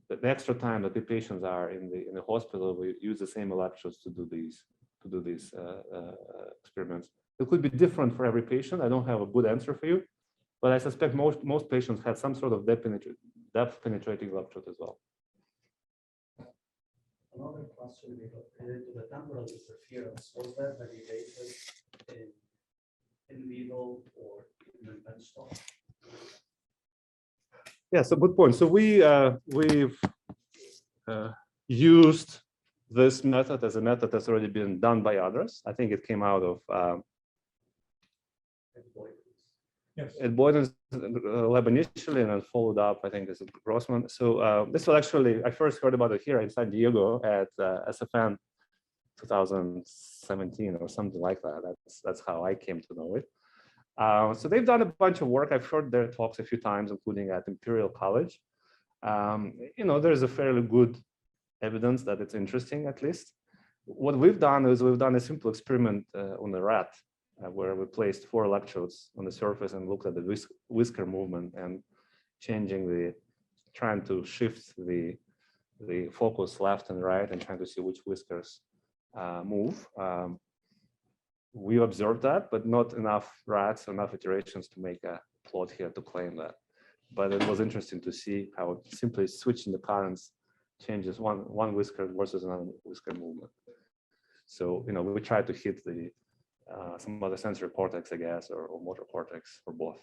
the extra time that the patients are in the hospital, we use the same electrodes to do these experiments. It could be different for every patient. I don't have a good answer for you, but I suspect most patients had some sort of depth penetrating electrode as well. Another question related to the temporal interference, was that validated in vivo or in the benchtop? Yeah, so good point. So we've used this method as a method that's already been done by others. I think it came out of Yes. at Boyden's lab initially, and then followed up, I think, as Grossman. So this was actually, I first heard about it here in San Diego at SFN 2017 or something like that. That's how I came to know it. So they've done a bunch of work. I've heard their talks a few times, including at Imperial College. There's a fairly good evidence that it's interesting, at least. What we've done is we've done a simple experiment on a rat where we placed 4 electrodes on the surface and looked at the whisker movement and trying to shift the focus left and right and trying to see which whiskers move. We observed that, but not enough rats, enough iterations to make a plot here to claim that. But it was interesting to see how simply switching the currents changes one whisker versus another whisker movement. So, we tried to hit some other sensory cortex, I guess, or motor cortex, or both.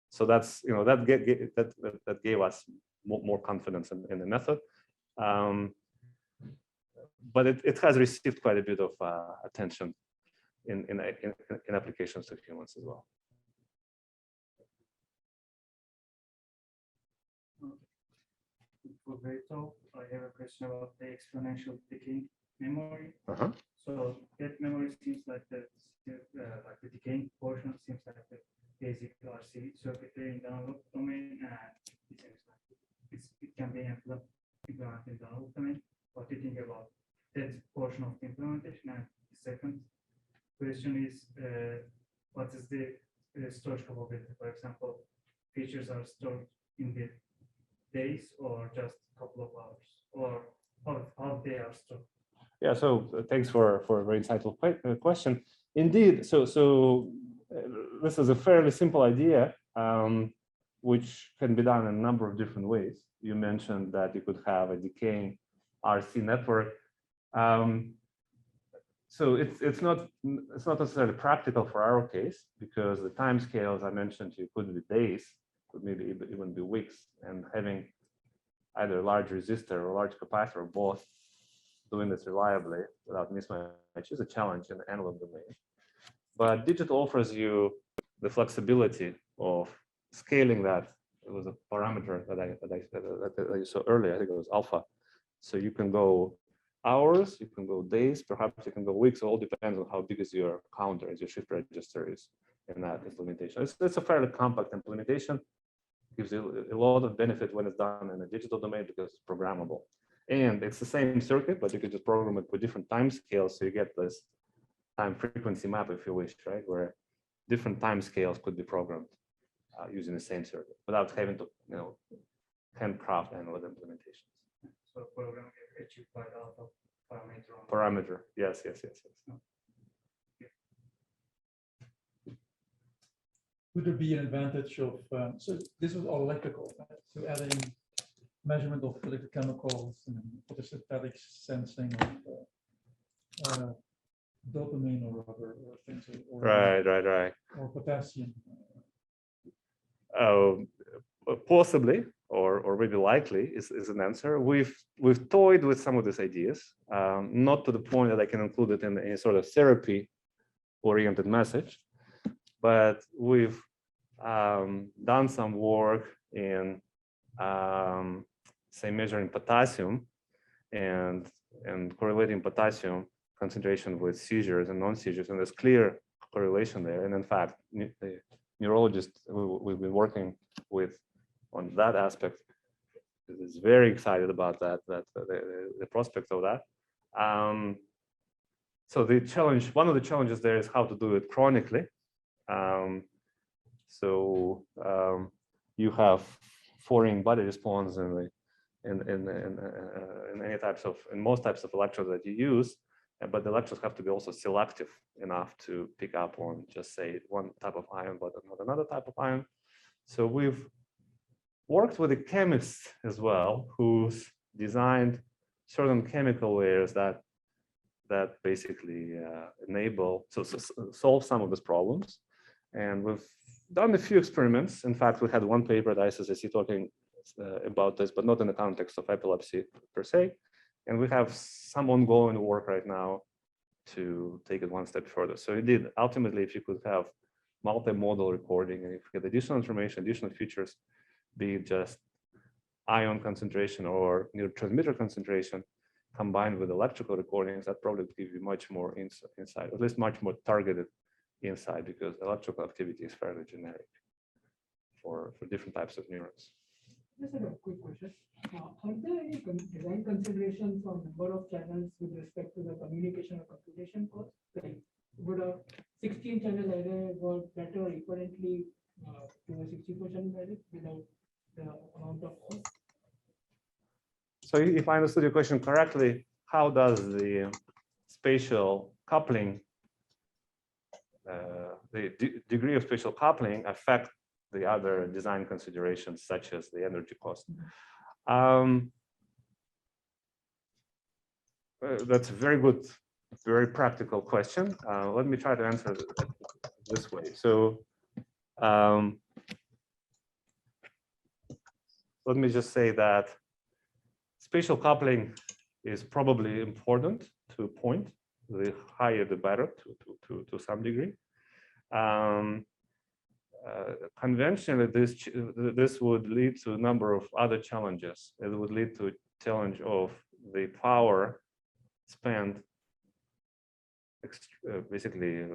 So that's, that gave us more confidence in the method. But it has received quite a bit of attention in applications to humans as well. For Berto, I have a question about the exponential decaying memory. Uh-huh. So that memory seems like the decaying portion seems like the basic RC circuitry in the analog domain, and it seems like it can be implemented in the analog domain. What do you think about that portion of the implementation? And the second question is, what is the storage capability? For example, features are stored in the days or just a couple of hours, or how they are stored? Yeah, so thanks for a very insightful question. Indeed, so this is a fairly simple idea, which can be done in a number of different ways. You mentioned that you could have a decaying RC network. So it's not necessarily practical for our case, because the time scales I mentioned you could be days, could maybe even be weeks, and having either a large resistor or a large capacitor or both doing this reliably without mismatch is a challenge in the analog domain. But digital offers you the flexibility of scaling that. It was a parameter that I saw earlier. I think it was alpha. So you can go hours, you can go days, perhaps you can go weeks. It all depends on how big is your counter, as your shift register is in that implementation. It's a fairly compact implementation. Gives you a lot of benefit when it's done in a digital domain because it's programmable. And it's the same circuit, but you could just program it with different time scales. So you get this time frequency map, if you wish, right? Where different time scales could be programmed using the same circuit without having to, handcraft analog implementations. So program achieved by the alpha parameter. Parameter, yes. Would there be an advantage of, so this was all electrical, right? So adding measurement of electrochemicals and photosynthetic sensing of dopamine or other things, or Right. or potassium. Possibly, or maybe likely is an answer. We've toyed with some of these ideas, not to the point that I can include it in a sort of therapy-oriented message, but we've done some work in say measuring potassium and correlating potassium concentration with seizures and non-seizures, and there's clear correlation there. And in fact, the neurologist we've been working with on that aspect is very excited about the prospect of that. So one of the challenges there is how to do it chronically. You have foreign body response in most types of electrodes that you use, but the electrodes have to be also selective enough to pick up on just say one type of ion, but not another type of ion. So we've worked with the chemists as well, who's designed certain chemical layers that basically solve some of these problems. And we've done a few experiments. In fact, we had one paper at ISSC talking about this, but not in the context of epilepsy per se. And we have some ongoing work right now to take it one step further. So indeed, ultimately, if you could have multimodal recording, and if you get additional information, additional features, be it just ion concentration or neurotransmitter concentration, combined with electrical recordings, that probably would give you much more insight, at least much more targeted insight, because electrical activity is fairly generic for different types of neurons. Just a quick question. Are there any design considerations on number of channels with respect to the communication or computation cost? Like, would a 16-channel array work better or equivalently to a 64-channel array without the amount of cost? So if I understood your question correctly, how does the spatial coupling, the degree of spatial coupling affect the other design considerations, such as the energy cost? That's a very good, very practical question. Let me try to answer it this way. So let me just say that spatial coupling is probably important to a point. The higher, the better, to some degree. Conventionally, this would lead to a number of other challenges. It would lead to a challenge of the power spent basically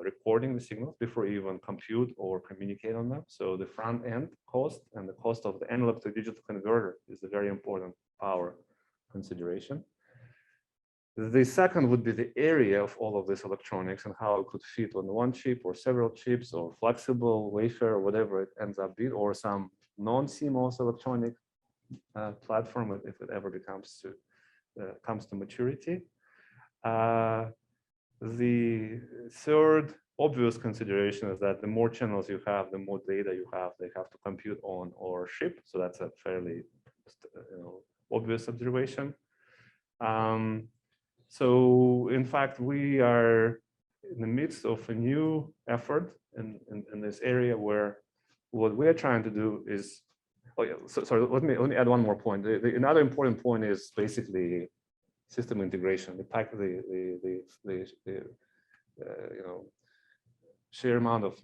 recording the signals before you even compute or communicate on them. So the front end cost and the cost of the analog to digital converter is a very important power consideration. The second would be the area of all of this electronics and how it could fit on one chip or several chips or flexible wafer or whatever it ends up being, or some non-CMOS electronic platform if it ever comes to maturity. The third obvious consideration is that the more channels you have, the more data you have, they have to compute on or ship. So that's a fairly obvious observation. So in fact, we are in the midst of a new effort in this area where what we're trying to do is, oh yeah, so, sorry, let me add one more point. Another important point is basically system integration. The fact sheer amount of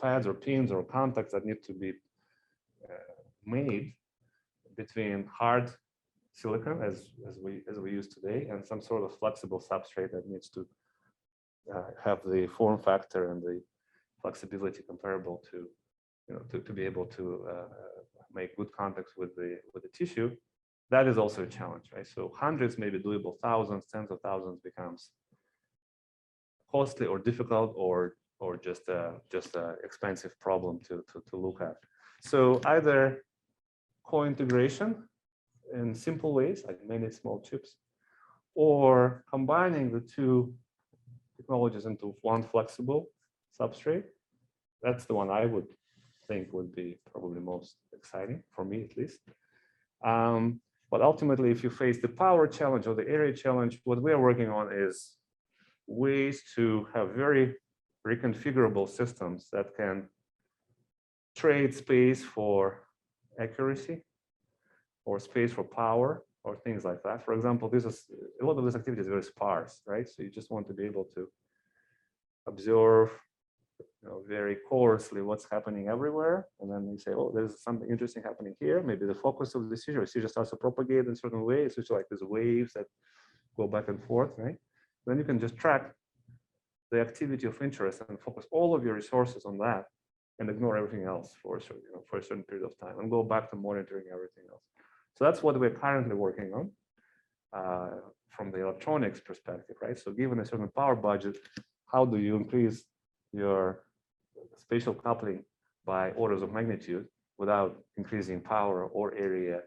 pads or pins or contacts that need to be made between hard silicon as we use today and some sort of flexible substrate that needs to have the form factor and the flexibility comparable to to be able to make good contacts with the tissue. That is also a challenge, right? So hundreds may be doable, thousands, tens of thousands becomes costly or difficult or just a expensive problem to look at. So either co-integration in simple ways, like many small chips, or combining the two technologies into one flexible substrate. That's the one I would think would be probably most exciting, for me at least. But ultimately, if you face the power challenge or the area challenge, what we are working on is ways to have very reconfigurable systems that can trade space for accuracy or space for power or things like that. For example, this is a lot of this activity is very sparse, right? So you just want to be able to observe very coarsely what's happening everywhere. And then you say, oh, there's something interesting happening here. Maybe the focus of the seizure starts to propagate in certain ways. It's like these waves that go back and forth, right? Then you can just track the activity of interest and focus all of your resources on that and ignore everything else for a certain period of time and go back to monitoring everything else. So that's what we're currently working on from the electronics perspective, right? So given a certain power budget, how do you increase your spatial coupling by orders of magnitude without increasing power or area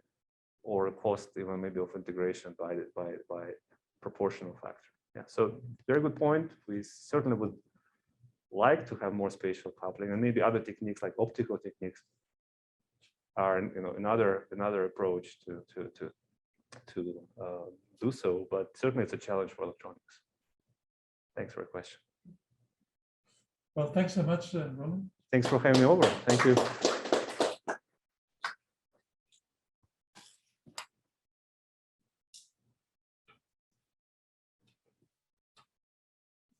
or cost, even maybe of integration by proportional factor? Yeah, so very good point. We certainly would like to have more spatial coupling, and maybe other techniques like optical techniques are another approach to do so. But certainly it's a challenge for electronics. Thanks for your question. Well, thanks so much, Roman. Thanks for having me over. Thank you.